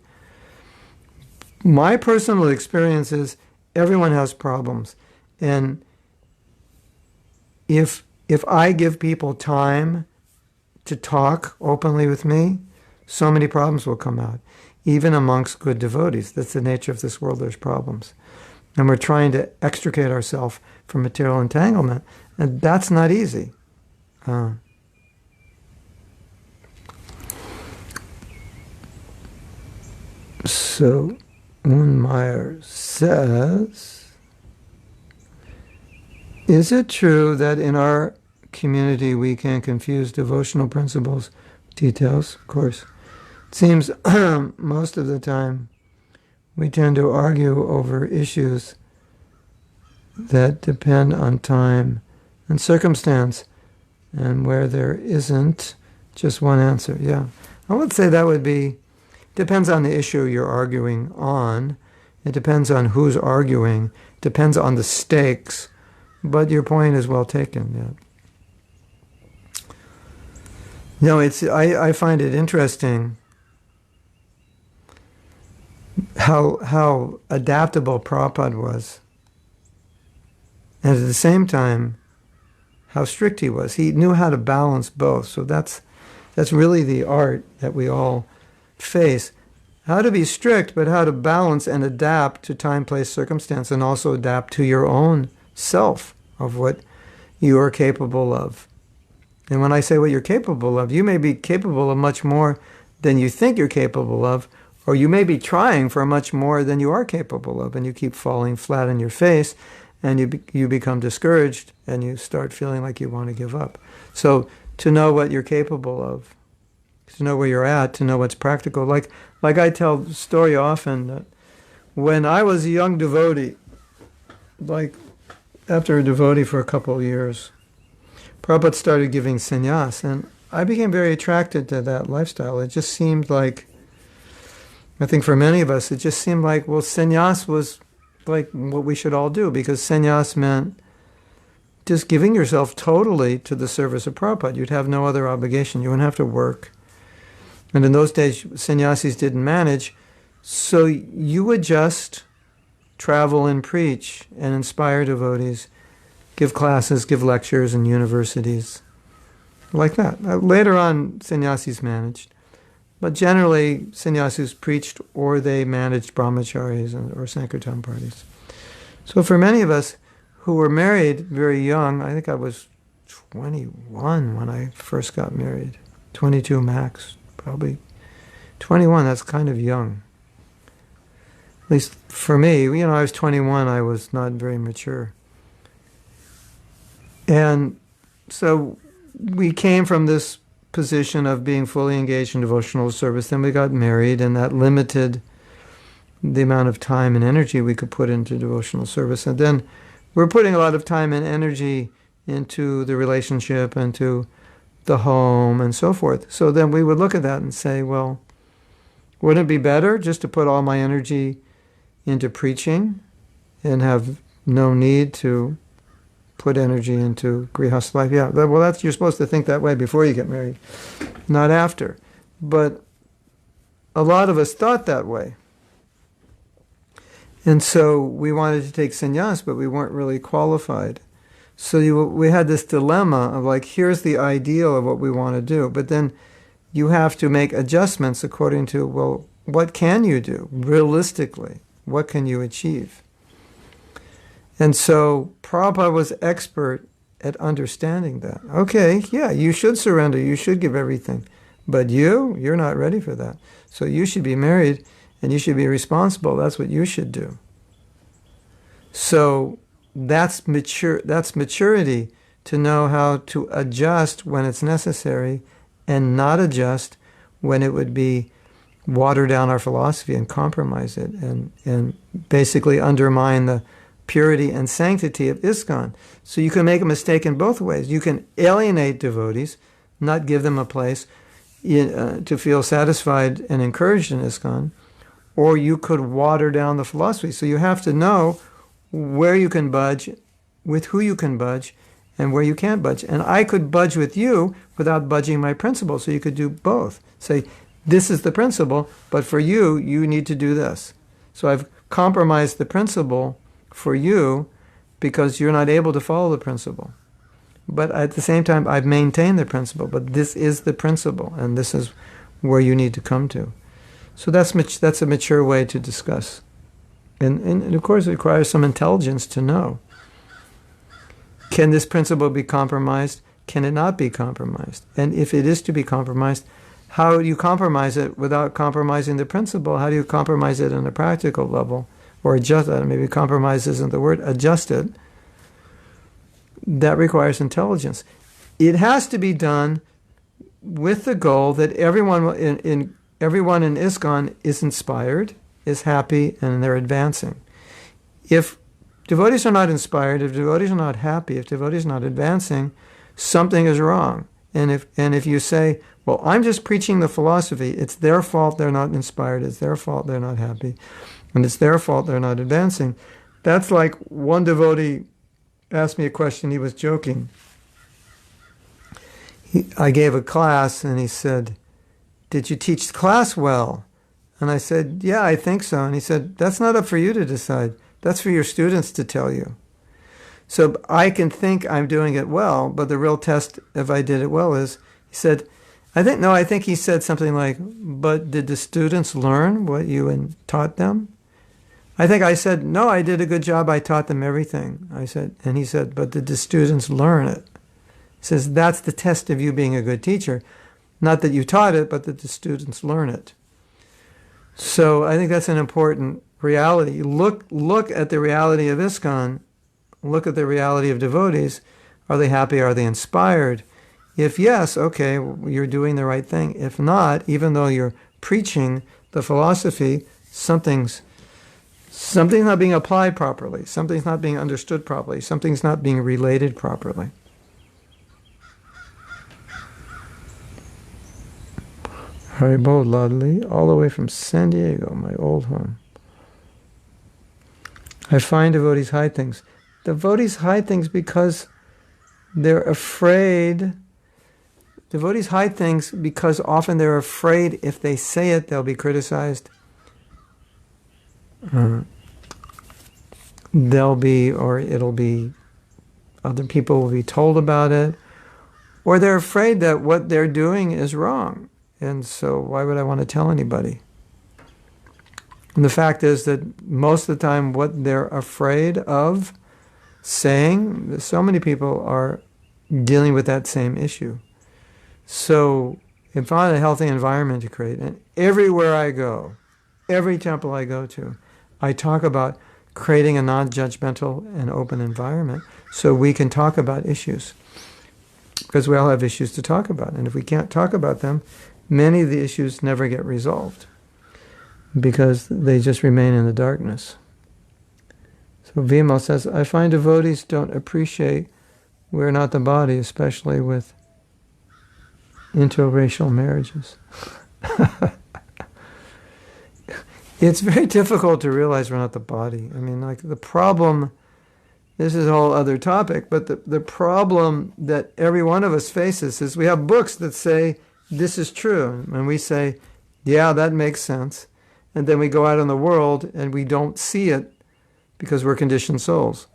My personal experience is everyone has problems. And if I give people time to talk openly with me, so many problems will come out. Even amongst good devotees. That's the nature of this world. There's problems. And we're trying to extricate ourselves from material entanglement. And that's not easy. So, Unmeyer says, is it true that in our community we can confuse devotional principles, details? Of course. It seems most of the time we tend to argue over issues that depend on time and circumstance, and where there isn't just one answer. Yeah. I would say that would be, depends on the issue you're arguing on. It depends on who's arguing. Depends on the stakes. But your point is well taken. Yeah. No, I find it interesting how adaptable Prabhupada was, and at the same time how strict he was. He knew how to balance both. So that's really the art that we all face. How to be strict, but how to balance and adapt to time, place, circumstance, and also adapt to your own self of what you are capable of. And when I say what you're capable of, you may be capable of much more than you think you're capable of, or you may be trying for much more than you are capable of, and you keep falling flat on your face, and you become discouraged, and you start feeling like you want to give up. So to know what you're capable of, to know where you're at, to know what's practical. Like I tell the story often that when I was a young devotee, like after a devotee for a couple of years, Prabhupada started giving sannyas, and I became very attracted to that lifestyle. It just seemed like, I think for many of us, it just seemed like, well, sannyas was like what we should all do, because sannyas meant just giving yourself totally to the service of Prabhupada. You'd have no other obligation. You wouldn't have to work. And in those days, sannyasis didn't manage, so you would just travel and preach and inspire devotees, give classes, give lectures in universities, like that. Later on, sannyasis managed. But generally, sannyasis preached, or they managed brahmacharis or sankirtan parties. So for many of us who were married very young, I think I was 21 when I first got married, 22 max, probably 21, that's kind of young. At least for me, I was 21, I was not very mature. And so we came from this position of being fully engaged in devotional service. Then we got married, and that limited the amount of time and energy we could put into devotional service. And then we're putting a lot of time and energy into the relationship, into the home, and so forth. So then we would look at that and say, well, wouldn't it be better just to put all my energy into preaching and have no need to put energy into grihastha life? Yeah, well, you're supposed to think that way before you get married, not after. But a lot of us thought that way. And so we wanted to take sannyas, but we weren't really qualified. So we had this dilemma of like, here's the ideal of what we want to do, but then you have to make adjustments according to, well, what can you do realistically? What can you achieve? And so Prabhupada was expert at understanding that. Okay, yeah, you should surrender, you should give everything, but you're not ready for that. So you should be married, and you should be responsible. That's what you should do. So that's maturity, to know how to adjust when it's necessary and not adjust when it would be water down our philosophy and compromise it and basically undermine the purity and sanctity of ISKCON. So you can make a mistake in both ways. You can alienate devotees, not give them a place to feel satisfied and encouraged in ISKCON, or you could water down the philosophy. So you have to know where you can budge, with who you can budge, and where you can't budge. And I could budge with you without budging my principle, so you could do both. Say, this is the principle, but for you, you need to do this. So I've compromised the principle for you because you're not able to follow the principle. but at the same time, I've maintained the principle. But this is the principle, and this is where you need to come to. So that's a mature way to discuss. And of course, it requires some intelligence to know. Can this principle be compromised? Can it not be compromised? And if it is to be compromised, how do you compromise it without compromising the principle? How do you compromise it on a practical level? Or adjust it? Maybe compromise isn't the word. Adjust it. That requires intelligence. It has to be done with the goal that everyone in ISKCON is inspired, is happy, and they're advancing. If devotees are not inspired, if devotees are not happy, if devotees are not advancing, something is wrong. And if you say, well, I'm just preaching the philosophy, it's their fault they're not inspired, it's their fault they're not happy, and it's their fault they're not advancing. That's like one devotee asked me a question, he was joking. I gave a class and he said, did you teach the class well? And I said, yeah, I think so. And he said, that's not up for you to decide. That's for your students to tell you. So I can think I'm doing it well, but the real test if I did it well is, he said, I think he said something like, but did the students learn what you taught them? I think I said, no, I did a good job. I taught them everything. I said, and he said, but did the students learn it? He says, that's the test of you being a good teacher. Not that you taught it, but that the students learn it. So I think that's an important reality. Look at the reality of ISKCON. Look at the reality of devotees. Are they happy? Are they inspired? If yes, okay, you're doing the right thing. If not, even though you're preaching the philosophy, something's not being applied properly. Something's not being understood properly. Something's not being related properly. Haribo Ludley, all the way from San Diego, my old home. I find devotees hide things. Devotees hide things because they're afraid. Devotees hide things because often they're afraid if they say it, they'll be criticized. Other people will be told about it. Or they're afraid that what they're doing is wrong. And so why would I want to tell anybody? And the fact is that most of the time what they're afraid of saying, so many people are dealing with that same issue. So if I had a healthy environment to create, and everywhere I go, every temple I go to, I talk about creating a non-judgmental and open environment so we can talk about issues. Because we all have issues to talk about. And if we can't talk about them, many of the issues never get resolved because they just remain in the darkness. So Vimal says, I find devotees don't appreciate we're not the body, especially with interracial marriages. It's very difficult to realize we're not the body. I mean, like the problem, this is a whole other topic, but the problem that every one of us faces is we have books that say, this is true. And we say, yeah, that makes sense. And then we go out in the world and we don't see it because we're conditioned souls.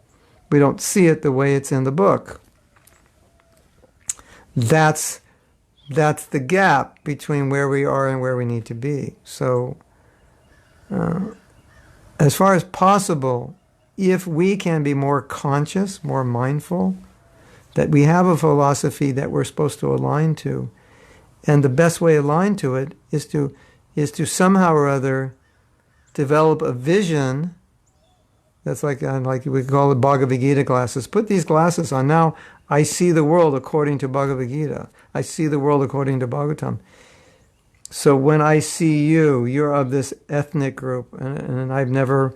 We don't see it the way it's in the book. That's the gap between where we are and where we need to be. So, as far as possible, if we can be more conscious, more mindful, that we have a philosophy that we're supposed to align to, and the best way aligned to it is to somehow or other develop a vision. That's like we call it Bhagavad Gita glasses. Put these glasses on. Now I see the world according to Bhagavad Gita. I see the world according to Bhagavatam. So when I see you, you're of this ethnic group, and I've never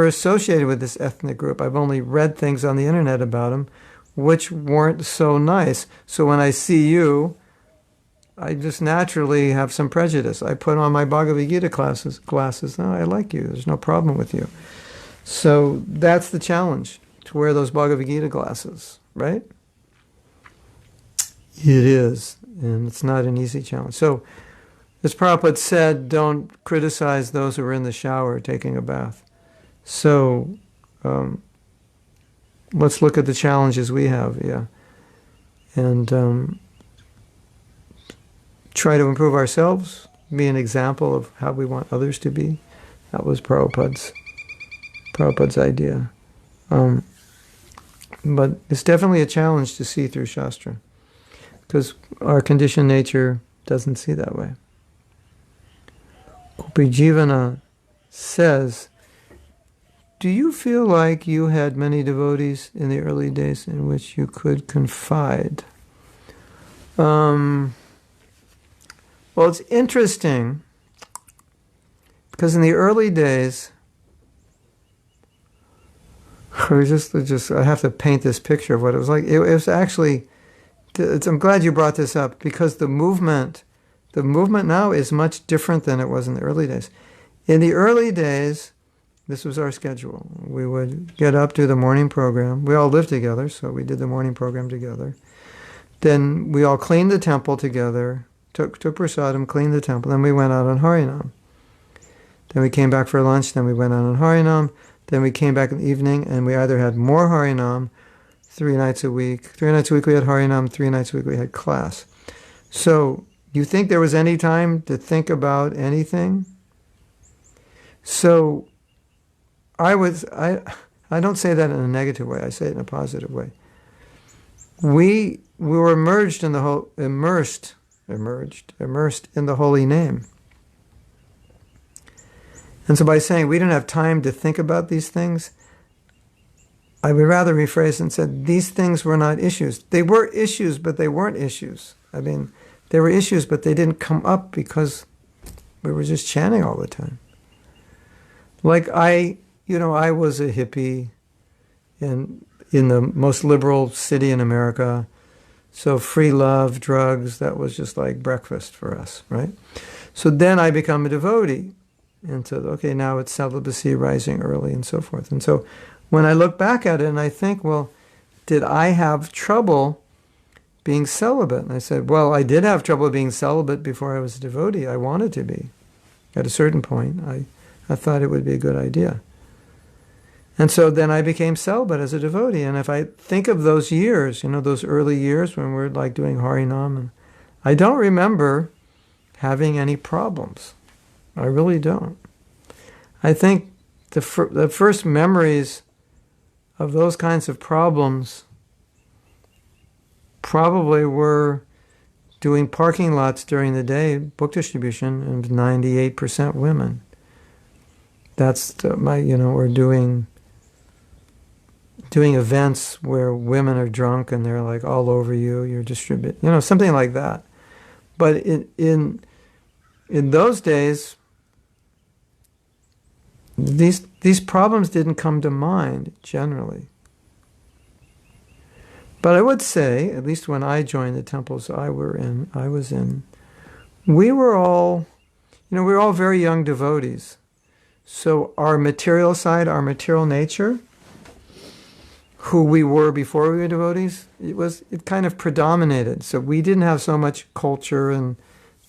associated with this ethnic group. I've only read things on the internet about them, which weren't so nice. So when I see you, I just naturally have some prejudice. I put on my Bhagavad Gita glasses. No, I like you. There's no problem with you. So that's the challenge, to wear those Bhagavad Gita glasses, right? It is, and it's not an easy challenge. So, as Prabhupada said, don't criticize those who are in the shower taking a bath. So, let's look at the challenges we have, yeah. and try to improve ourselves, be an example of how we want others to be. That was Prabhupada's idea. But it's definitely a challenge to see through Shastra, because our conditioned nature doesn't see that way. Gopi Jivana says, do you feel like you had many devotees in the early days in which you could confide? Well, it's interesting, because in the early days, I have to paint this picture of what it was like. It was actually, I'm glad you brought this up, because the movement now is much different than it was in the early days. In the early days, this was our schedule. We would get up, do the morning program. We all lived together, so we did the morning program together. Then we all cleaned the temple together, took prasadam, cleaned the temple, then we went out on Harinam. Then we came back for lunch, then we went out on Harinam, then we came back in the evening, and we either had more Harinam 3 nights a week. 3 nights a week we had Harinam, 3 nights a week we had class. So, you think there was any time to think about anything? So, I don't say that in a negative way, I say it in a positive way. We were immersed in the holy name. And so by saying we didn't have time to think about these things, I would rather rephrase and said these things were not issues. They were issues, but they weren't issues. I mean, they were issues, but they didn't come up because we were just chanting all the time. Like I was a hippie in the most liberal city in America. So free love, drugs, that was just like breakfast for us, right? So then I become a devotee. And so, okay, now it's celibacy, rising early, and so forth. And so when I look back at it and I think, well, did I have trouble being celibate? And I said, well, I did have trouble being celibate before I was a devotee. I wanted to be. At a certain point, I thought it would be a good idea. And so then I became celibate as a devotee. And if I think of those years, those early years when we're like doing Harinam, and I don't remember having any problems. I really don't. I think the first memories of those kinds of problems probably were doing parking lots during the day, book distribution, and 98% women. That's or doing events where women are drunk and they're like all over you, you're distributing, something like that. But in those days, these problems didn't come to mind generally. But I would say, at least when I joined the temples I was in, we were all very young devotees. So our material side, our material nature, who we were before we were devotees, it kind of predominated. So we didn't have so much culture and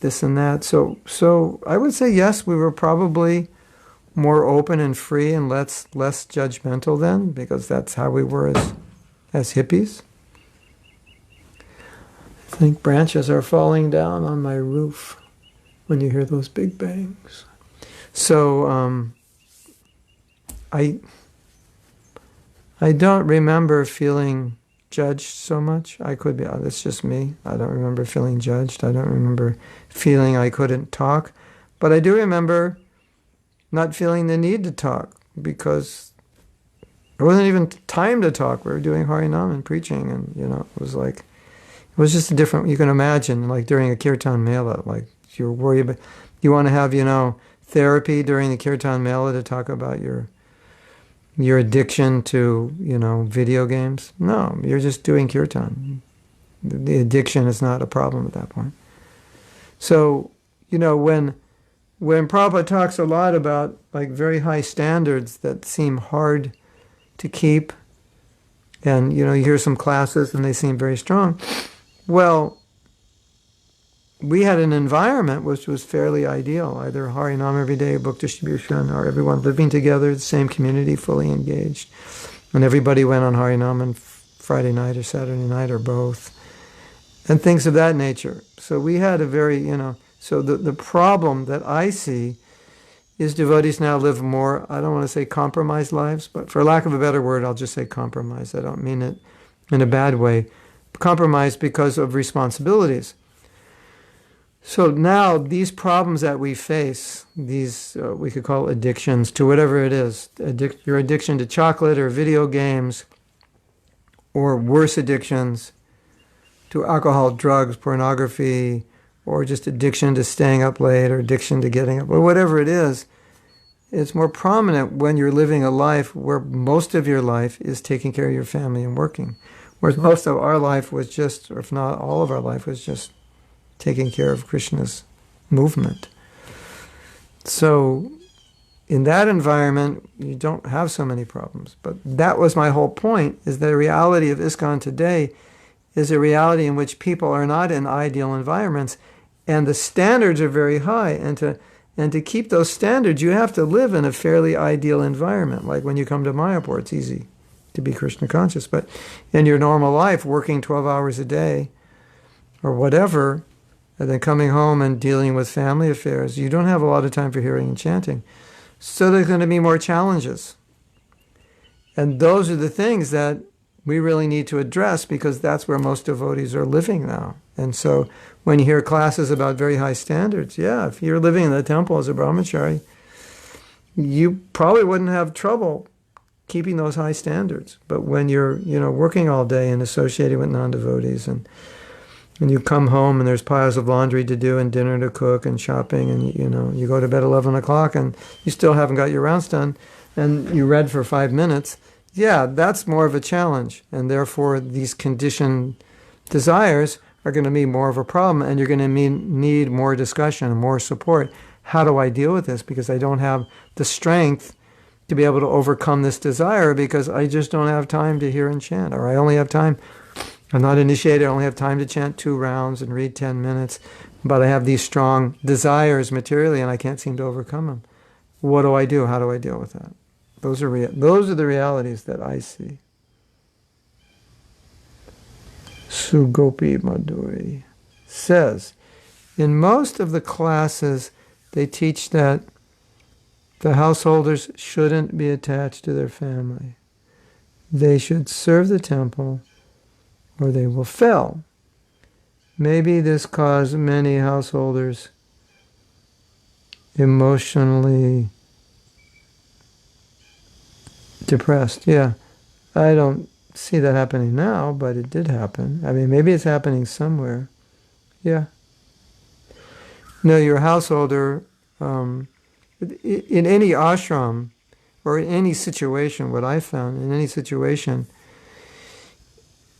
this and that. So I would say yes, we were probably more open and free and less judgmental then, because that's how we were as hippies. I think branches are falling down on my roof when you hear those big bangs. So I don't remember feeling judged so much. I could be, that's just me. I don't remember feeling judged. I don't remember feeling I couldn't talk. But I do remember not feeling the need to talk, because there wasn't even time to talk. We were doing Harinam and preaching, and it was just a different, you can imagine, like during a kirtan mela, like you're worried about, you want to have, therapy during the kirtan mela to talk about your addiction to, video games. No, you're just doing kirtan. The addiction is not a problem at that point. So, when Prabhupada talks a lot about like very high standards that seem hard to keep, and you hear some classes and they seem very strong, well, we had an environment which was fairly ideal, either Harinam every day, book distribution, or everyone living together, the same community, fully engaged. And everybody went on Harinam on Friday night or Saturday night or both. and things of that nature. So we had a very, so the problem that I see is devotees now live more, I don't want to say compromised lives, but for lack of a better word, I'll just say compromised. I don't mean it in a bad way. Compromised because of responsibilities. So now these problems that we face, these we could call addictions to whatever it is, your addiction to chocolate or video games, or worse addictions to alcohol, drugs, pornography, or just addiction to staying up late or addiction to getting up, or whatever it is, it's more prominent when you're living a life where most of your life is taking care of your family and working. Whereas most of our life was just, or if not all of our life, was just taking care of Krishna's movement. So in that environment, you don't have so many problems. But that was my whole point, is the reality of ISKCON today is a reality in which people are not in ideal environments, and the standards are very high. And to keep those standards, you have to live in a fairly ideal environment. Like when you come to Mayapur, it's easy to be Krishna conscious. But in your normal life, working 12 hours a day or whatever, and then coming home and dealing with family affairs, you don't have a lot of time for hearing and chanting. So there's going to be more challenges. And those are the things that we really need to address, because that's where most devotees are living now. And so when you hear classes about very high standards, if you're living in the temple as a brahmachari, you probably wouldn't have trouble keeping those high standards. But when you're, working all day and associated with non-devotees, and you come home and there's piles of laundry to do and dinner to cook and shopping, and you go to bed 11 o'clock and you still haven't got your rounds done, and you read for 5 minutes, that's more of a challenge. And therefore these conditioned desires are going to be more of a problem, and you're going to need more discussion and more support. How do I deal with this? Because I don't have the strength to be able to overcome this desire, because I just don't have time to hear and chant, or I only have time, I'm not initiated, I only have time to chant 2 rounds and read 10 minutes, but I have these strong desires materially and I can't seem to overcome them. What do I do? How do I deal with that? Those are the realities that I see. Sugopi Madhuri says, in most of the classes, they teach that the householders shouldn't be attached to their family. They should serve the temple or they will fail. Maybe this caused many householders emotionally depressed. I don't see that happening now, but it did happen. I mean, maybe it's happening somewhere. Your householder, in any ashram or in any situation, what I found, in any situation,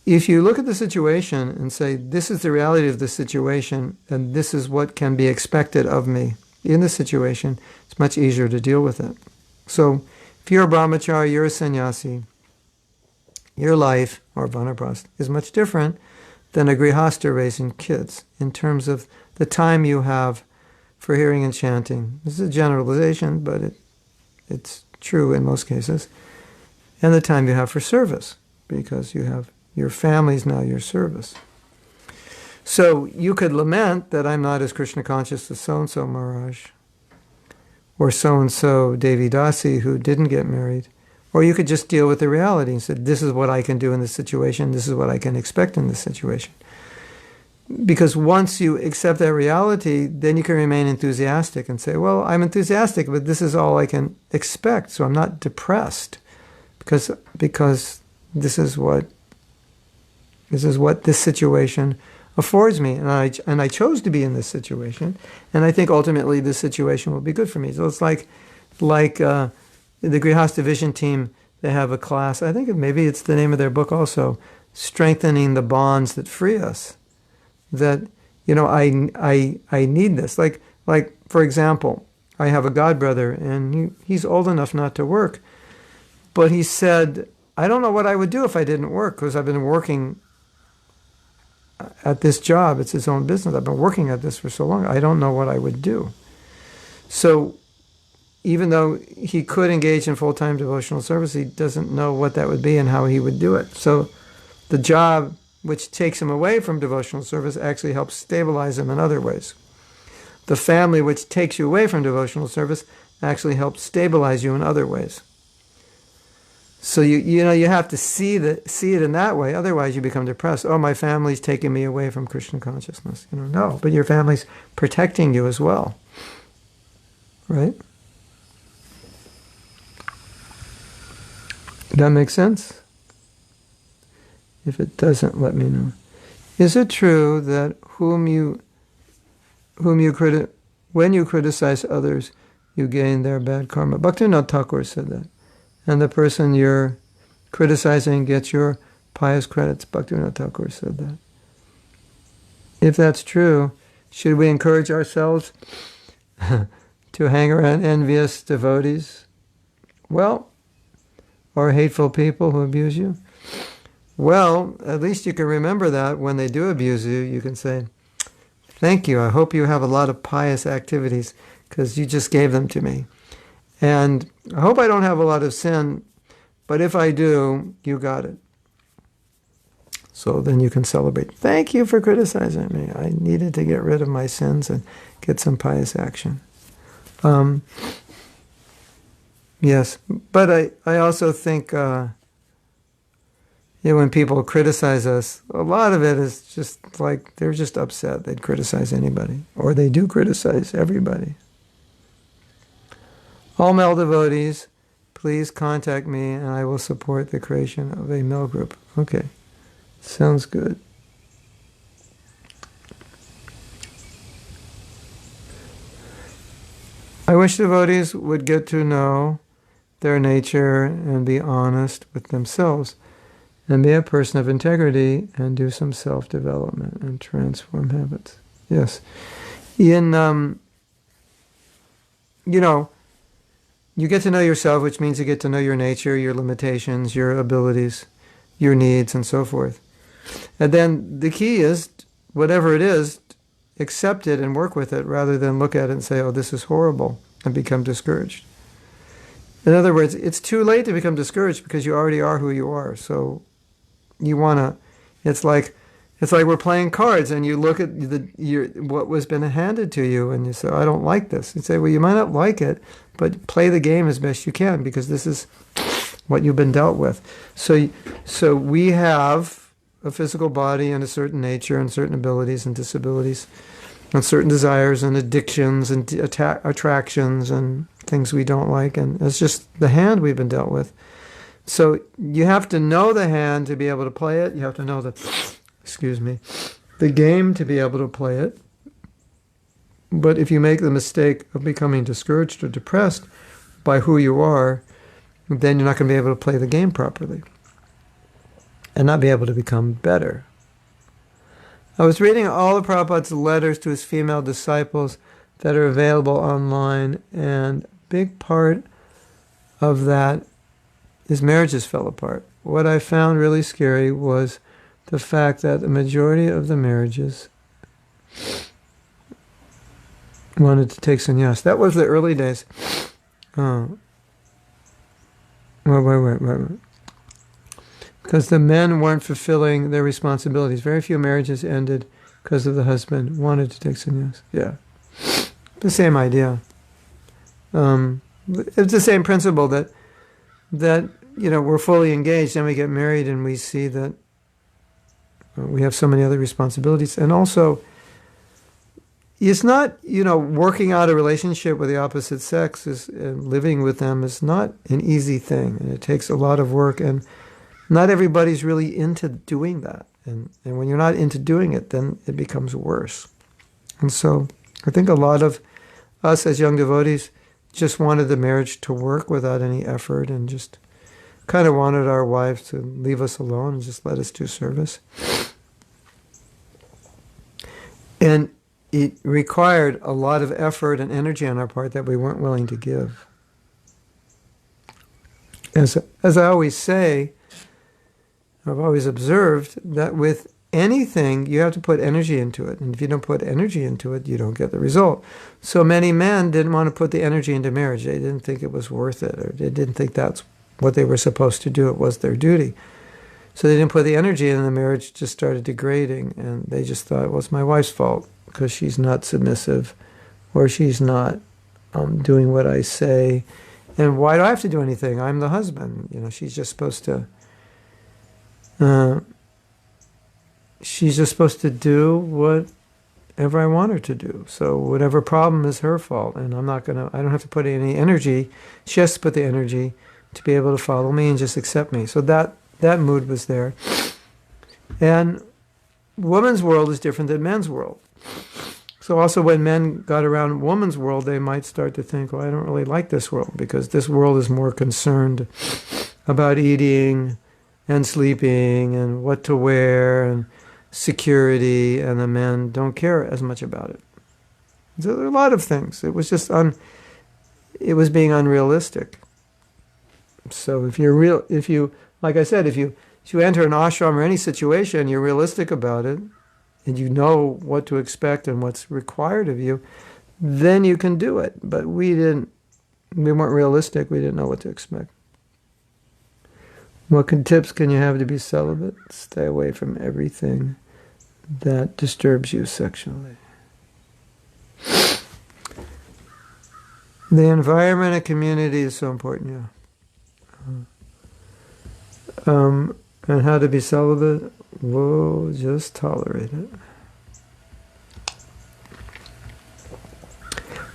if you look at the situation and say, this is the reality of the situation, and this is what can be expected of me in the situation, it's much easier to deal with it. So if you're a brahmachari, you're a sannyasi, your life, or vanaprast, is much different than a grihastha raising kids in terms of the time you have for hearing and chanting. This is a generalization, but it's true in most cases. And the time you have for service, because you have your family's now your service. So you could lament that I'm not as Krishna conscious as so-and-so Maharaj, or so-and-so Devi Dasi who didn't get married. Or you could just deal with the reality and say, this is what I can do in this situation, this is what I can expect in this situation. Because once you accept that reality, then you can remain enthusiastic and say, well, I'm enthusiastic, but this is all I can expect, so I'm not depressed. Because this is what this situation affords me, and I chose to be in this situation, and I think ultimately this situation will be good for me. So it's like the Grihastha Vision team, they have a class, I think maybe it's the name of their book also, Strengthening the Bonds That Free Us. That, I need this. Like for example, I have a godbrother, and he's old enough not to work, but he said, I don't know what I would do if I didn't work, because I've been working at this job. It's his own business. I've been working at this for so long. I don't know what I would do. So even though he could engage in full-time devotional service, he doesn't know what that would be and how he would do it. So the job which takes him away from devotional service actually helps stabilize him in other ways. The family which takes you away from devotional service actually helps stabilize you in other ways. So you have to see it in that way. Otherwise, you become depressed. Oh, my family's taking me away from Krishna consciousness. No, but your family's protecting you as well, right? That makes sense? If it doesn't, let me know. Is it true that when you criticize others, you gain their bad karma? Bhaktivinoda Thakur said that. And the person you're criticizing gets your pious credits. Bhaktivinoda Thakur said that. If that's true, should we encourage ourselves to hang around envious devotees? Well, or hateful people who abuse you? Well, at least you can remember that when they do abuse you, you can say, thank you, I hope you have a lot of pious activities because you just gave them to me. And I hope I don't have a lot of sin, but if I do, you got it. So then you can celebrate. Thank you for criticizing me. I needed to get rid of my sins and get some pious action. Yes, but I also think when people criticize us, a lot of it is just like they're just upset. They'd criticize anybody, or they do criticize everybody. All male devotees, please contact me and I will support the creation of a male group. Okay, sounds good. I wish devotees would get to know their nature and be honest with themselves and be a person of integrity and do some self-development and transform habits. Yes. You get to know yourself, which means you get to know your nature, your limitations, your abilities, your needs, and so forth. And then the key is, whatever it is, accept it and work with it rather than look at it and say, oh, this is horrible, and become discouraged. In other words, it's too late to become discouraged because you already are who you are. So you want to, it's like we're playing cards and you look at what was been handed to you and you say, I don't like this. You say, well, you might not like it, but play the game as best you can because this is what you've been dealt with. So we have a physical body and a certain nature and certain abilities and disabilities and certain desires and addictions and attractions and things we don't like. And it's just the hand we've been dealt with. So you have to know the hand to be able to play it. You have to know the game to be able to play it. But if you make the mistake of becoming discouraged or depressed by who you are, then you're not going to be able to play the game properly and not be able to become better. I was reading all of Prabhupada's letters to his female disciples that are available online, and a big part of that is marriages fell apart. What I found really scary was the fact that the majority of the marriages wanted to take sannyas. That was the early days. Wait. Because the men weren't fulfilling their responsibilities. Very few marriages ended because of the husband wanted to take sannyas. Yeah. The same idea. It's the same principle that we're fully engaged and we get married and we see that we have so many other responsibilities. And also, it's not, working out a relationship with the opposite sex and living with them is not an easy thing. And it takes a lot of work, and not everybody's really into doing that. And when you're not into doing it, then it becomes worse. And so I think a lot of us as young devotees just wanted the marriage to work without any effort and just kind of wanted our wives to leave us alone and just let us do service. And it required a lot of effort and energy on our part that we weren't willing to give. As I always say, I've always observed that with anything, you have to put energy into it. And if you don't put energy into it, you don't get the result. So many men didn't want to put the energy into marriage. They didn't think it was worth it, or they didn't think that's what they were supposed to do. It was their duty. So they didn't put the energy in, and the marriage just started degrading. And they just thought, well, it's my wife's fault because she's not submissive, or she's not doing what I say. And why do I have to do anything? I'm the husband. She's just supposed to. She's just supposed to do whatever I want her to do. So whatever problem is her fault, and I don't have to put any energy. She has to put the energy to be able to follow me and just accept me. So that mood was there. And woman's world is different than men's world. So also when men got around woman's world, they might start to think, well, I don't really like this world, because this world is more concerned about eating and sleeping and what to wear and security, and the men don't care as much about it. So there are a lot of things. It was just it was being unrealistic. So if you like I said, if you enter an ashram or any situation, you're realistic about it, and you know what to expect and what's required of you, then you can do it. But we weren't realistic. We didn't know what to expect. What tips can you have to be celibate? Stay away from everything that disturbs you sexually. The environment and community is so important, yeah. And how to be celibate? Whoa, just tolerate it.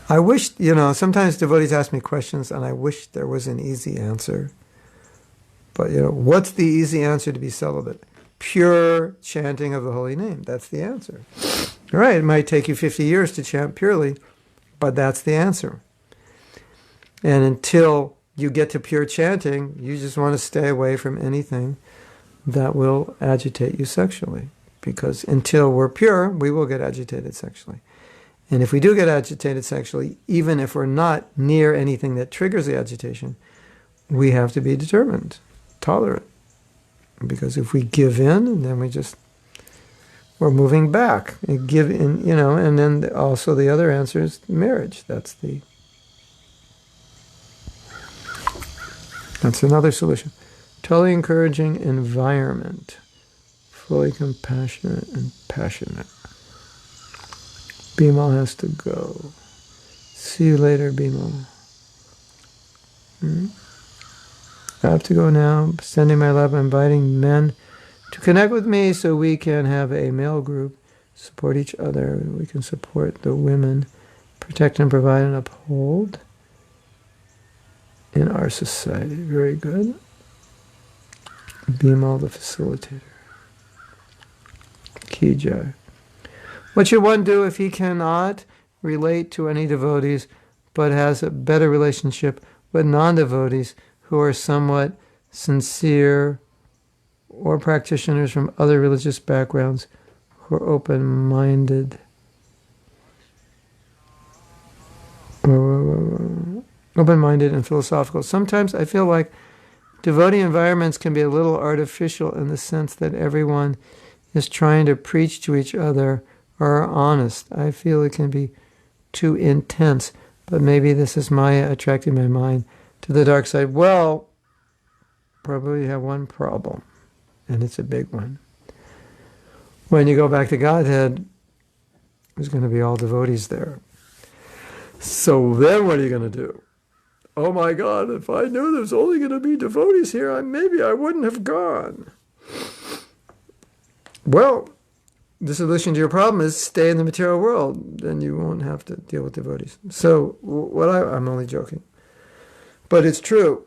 I wish, sometimes devotees ask me questions and I wish there was an easy answer. But, what's the easy answer to be celibate? Pure chanting of the holy name. That's the answer. All right, it might take you 50 years to chant purely, but that's the answer. And until you get to pure chanting, you just want to stay away from anything that will agitate you sexually. Because until we're pure, we will get agitated sexually. And if we do get agitated sexually, even if we're not near anything that triggers the agitation, we have to be determined, tolerant. Because if we give in, then we're moving back. And give in, and then also the other answer is marriage. That's another solution. Totally encouraging environment. Fully compassionate and passionate. Bimal has to go. See you later, Bimal. I have to go now. Sending my love, inviting men to connect with me so we can have a male group, support each other. We can support the women, protect and provide and uphold in our society. Very good. Bimal, the facilitator. Kijai. What should one do if he cannot relate to any devotees but has a better relationship with non-devotees who are somewhat sincere or practitioners from other religious backgrounds who are open-minded? Open-minded and philosophical. Sometimes I feel like devotee environments can be a little artificial in the sense that everyone is trying to preach to each other or are honest. I feel it can be too intense, but maybe this is Maya attracting my mind to the dark side. Well, probably you have one problem, and it's a big one. When you go back to Godhead, there's going to be all devotees there. So then what are you going to do? Oh my God, if I knew there was only going to be devotees here, maybe I wouldn't have gone. Well, the solution to your problem is stay in the material world. Then you won't have to deal with devotees. So I'm only joking. But it's true.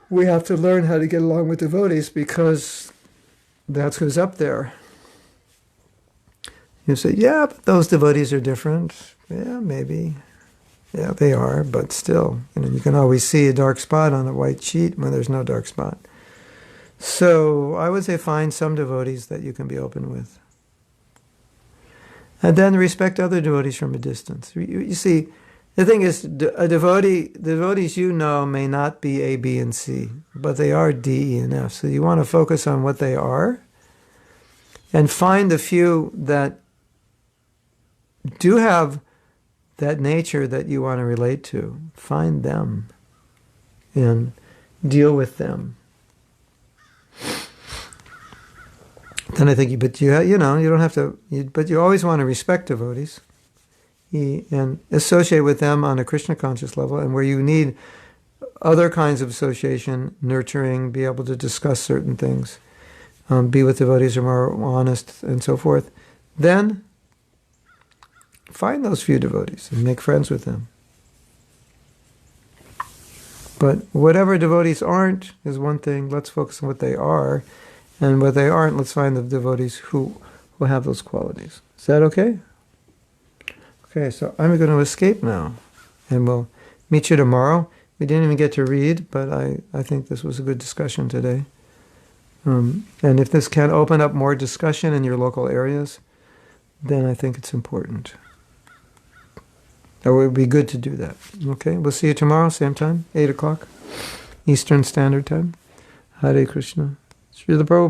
We have to learn how to get along with devotees because that's who's up there. You say, yeah, but those devotees are different. Yeah, maybe. Yeah, they are, but still, you can always see a dark spot on a white sheet when there's no dark spot. So I would say find some devotees that you can be open with. And then respect other devotees from a distance. You see, the thing is, devotees may not be A, B, and C, but they are D, E, and F. So you want to focus on what they are and find the few that do have that nature that you want to relate to. Find them and deal with them. then I think, but you know, you don't have to, but you always want to respect devotees and associate with them on a Krishna conscious level, and where you need other kinds of association, nurturing, be able to discuss certain things, be with devotees who are more honest, and so forth, then find those few devotees and make friends with them. But whatever devotees aren't is one thing. Let's focus on what they are. And what they aren't, let's find the devotees who have those qualities. Is that okay? Okay, so I'm going to escape now. And we'll meet you tomorrow. We didn't even get to read, but I think this was a good discussion today. And if this can open up more discussion in your local areas, then I think it's important. It would be good to do that. Okay, we'll see you tomorrow, same time, 8 o'clock, Eastern Standard Time. Hare Krishna. Srila Prabhupada.